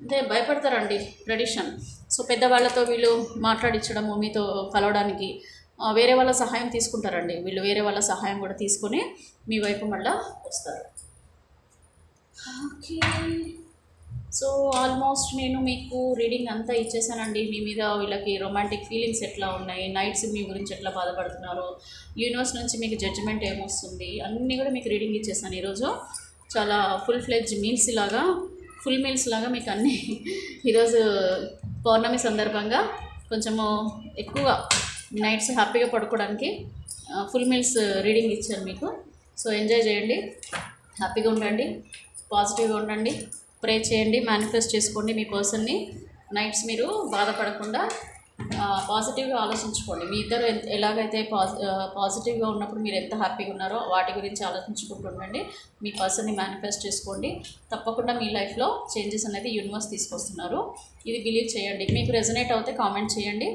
అంటే భయపడతారండి ట్రెడిషన్. సో పెద్దవాళ్ళతో వీళ్ళు మాట్లాడించడము, మీతో కలవడానికి వేరే వాళ్ళ సహాయం తీసుకుంటారండి. వీళ్ళు వేరే వాళ్ళ సహాయం కూడా తీసుకొని మీ వైపు మళ్ళీ వస్తారు. ఓకే, సో ఆల్మోస్ట్ నేను మీకు రీడింగ్ అంతా ఇచ్చేసానండి. మీ మీద వీళ్ళకి రొమాంటిక్ ఫీలింగ్స్ ఎట్లా ఉన్నాయి, నైట్స్ మీ గురించి ఎట్లా బాధపడుతున్నారు, యూనివర్స్ నుంచి మీకు జడ్జిమెంట్ ఏమొస్తుంది, అన్నీ కూడా మీకు రీడింగ్ ఇచ్చేసాను ఈరోజు. చాలా ఫుల్ మీల్స్ లాగా మీకు అన్నీ ఈరోజు పౌర్ణమి సందర్భంగా కొంచెము ఎక్కువ నైట్స్ హ్యాపీగా పడుకోవడానికి ఫుల్ మీల్స్ రీడింగ్ ఇచ్చాను మీకు. సో ఎంజాయ్ చేయండి, హ్యాపీగా ఉండండి, పాజిటివ్గా ఉండండి, ప్రే చేయండి, మేనిఫెస్ట్ చేసుకోండి మీ పర్సన్ని. నైట్స్ మీరు బాధపడకుండా పాజిటివ్గా ఆలోచించుకోండి. మీ ఇద్దరు ఎలాగైతే పాజిటివ్గా ఉన్నప్పుడు మీరు ఎంత హ్యాపీగా ఉన్నారో వాటి గురించి ఆలోచించుకుంటూ ఉండండి. మీ పర్సన్ని మేనిఫెస్ట్ చేసుకోండి. తప్పకుండా మీ లైఫ్లో చేంజెస్ అనేది యూనివర్స్ తీసుకొస్తున్నారు. ఇది బిలీవ్ చేయండి. మీకు రెజనేట్ అవుతే కామెంట్ చేయండి.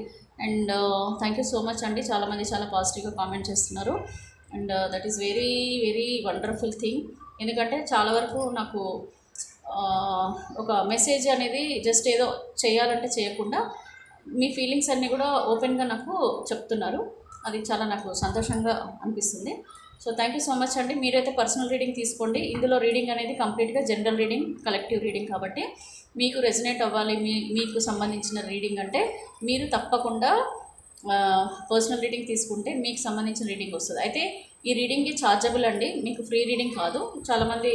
And thank you so much అండి. చాలామంది చాలా పాజిటివ్గా కామెంట్ చేస్తున్నారు. And that is very very wonderful thing. ఎందుకంటే చాలా వరకు నాకు ఒక మెసేజ్ అనేది జస్ట్ ఏదో చేయాలంటే చేయకుండా మీ ఫీలింగ్స్ అన్నీ కూడా ఓపెన్గా నాకు చెప్తున్నారు. అది చాలా నాకు సంతోషంగా అనిపిస్తుంది. So thank you so much అండి. మీరైతే పర్సనల్ రీడింగ్ తీసుకోండి. ఇందులో రీడింగ్ అనేది కంప్లీట్గా జనరల్ రీడింగ్, కలెక్టివ్ రీడింగ్ కాబట్టి మీకు రెజనేట్ అవ్వాలి, మీకు సంబంధించిన రీడింగ్ అంటే మీరు తప్పకుండా పర్సనల్ రీడింగ్ తీసుకుంటే మీకు సంబంధించిన రీడింగ్ వస్తుంది. అయితే ఈ రీడింగ్కి ఛార్జబుల్ అండి, మీకు ఫ్రీ రీడింగ్ కాదు. చాలామంది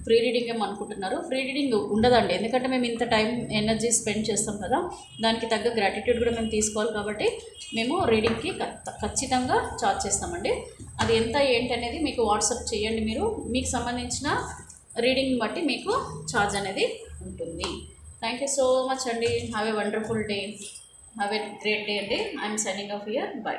ఫ్రీ రీడింగ్ ఏమో అనుకుంటున్నారు. ఫ్రీ రీడింగ్ ఉండదండి, ఎందుకంటే మేము ఇంత టైం ఎనర్జీ స్పెండ్ చేస్తాం కదా, దానికి తగ్గ గ్రాటిట్యూడ్ కూడా మేము తీసుకోవాలి. కాబట్టి మేము రీడింగ్కి ఖచ్చితంగా ఛార్జ్ చేస్తామండి. అది ఎంత ఏంటి అనేది మీకు వాట్సాప్ చేయండి. మీకు సంబంధించిన రీడింగ్ బట్టి మీకు ఛార్జ్ అనేది ఉంటుంది. థ్యాంక్ యూ సో మచ్ అండి. Have a wonderful day. Have a great day అండి. I'm signing off here. By.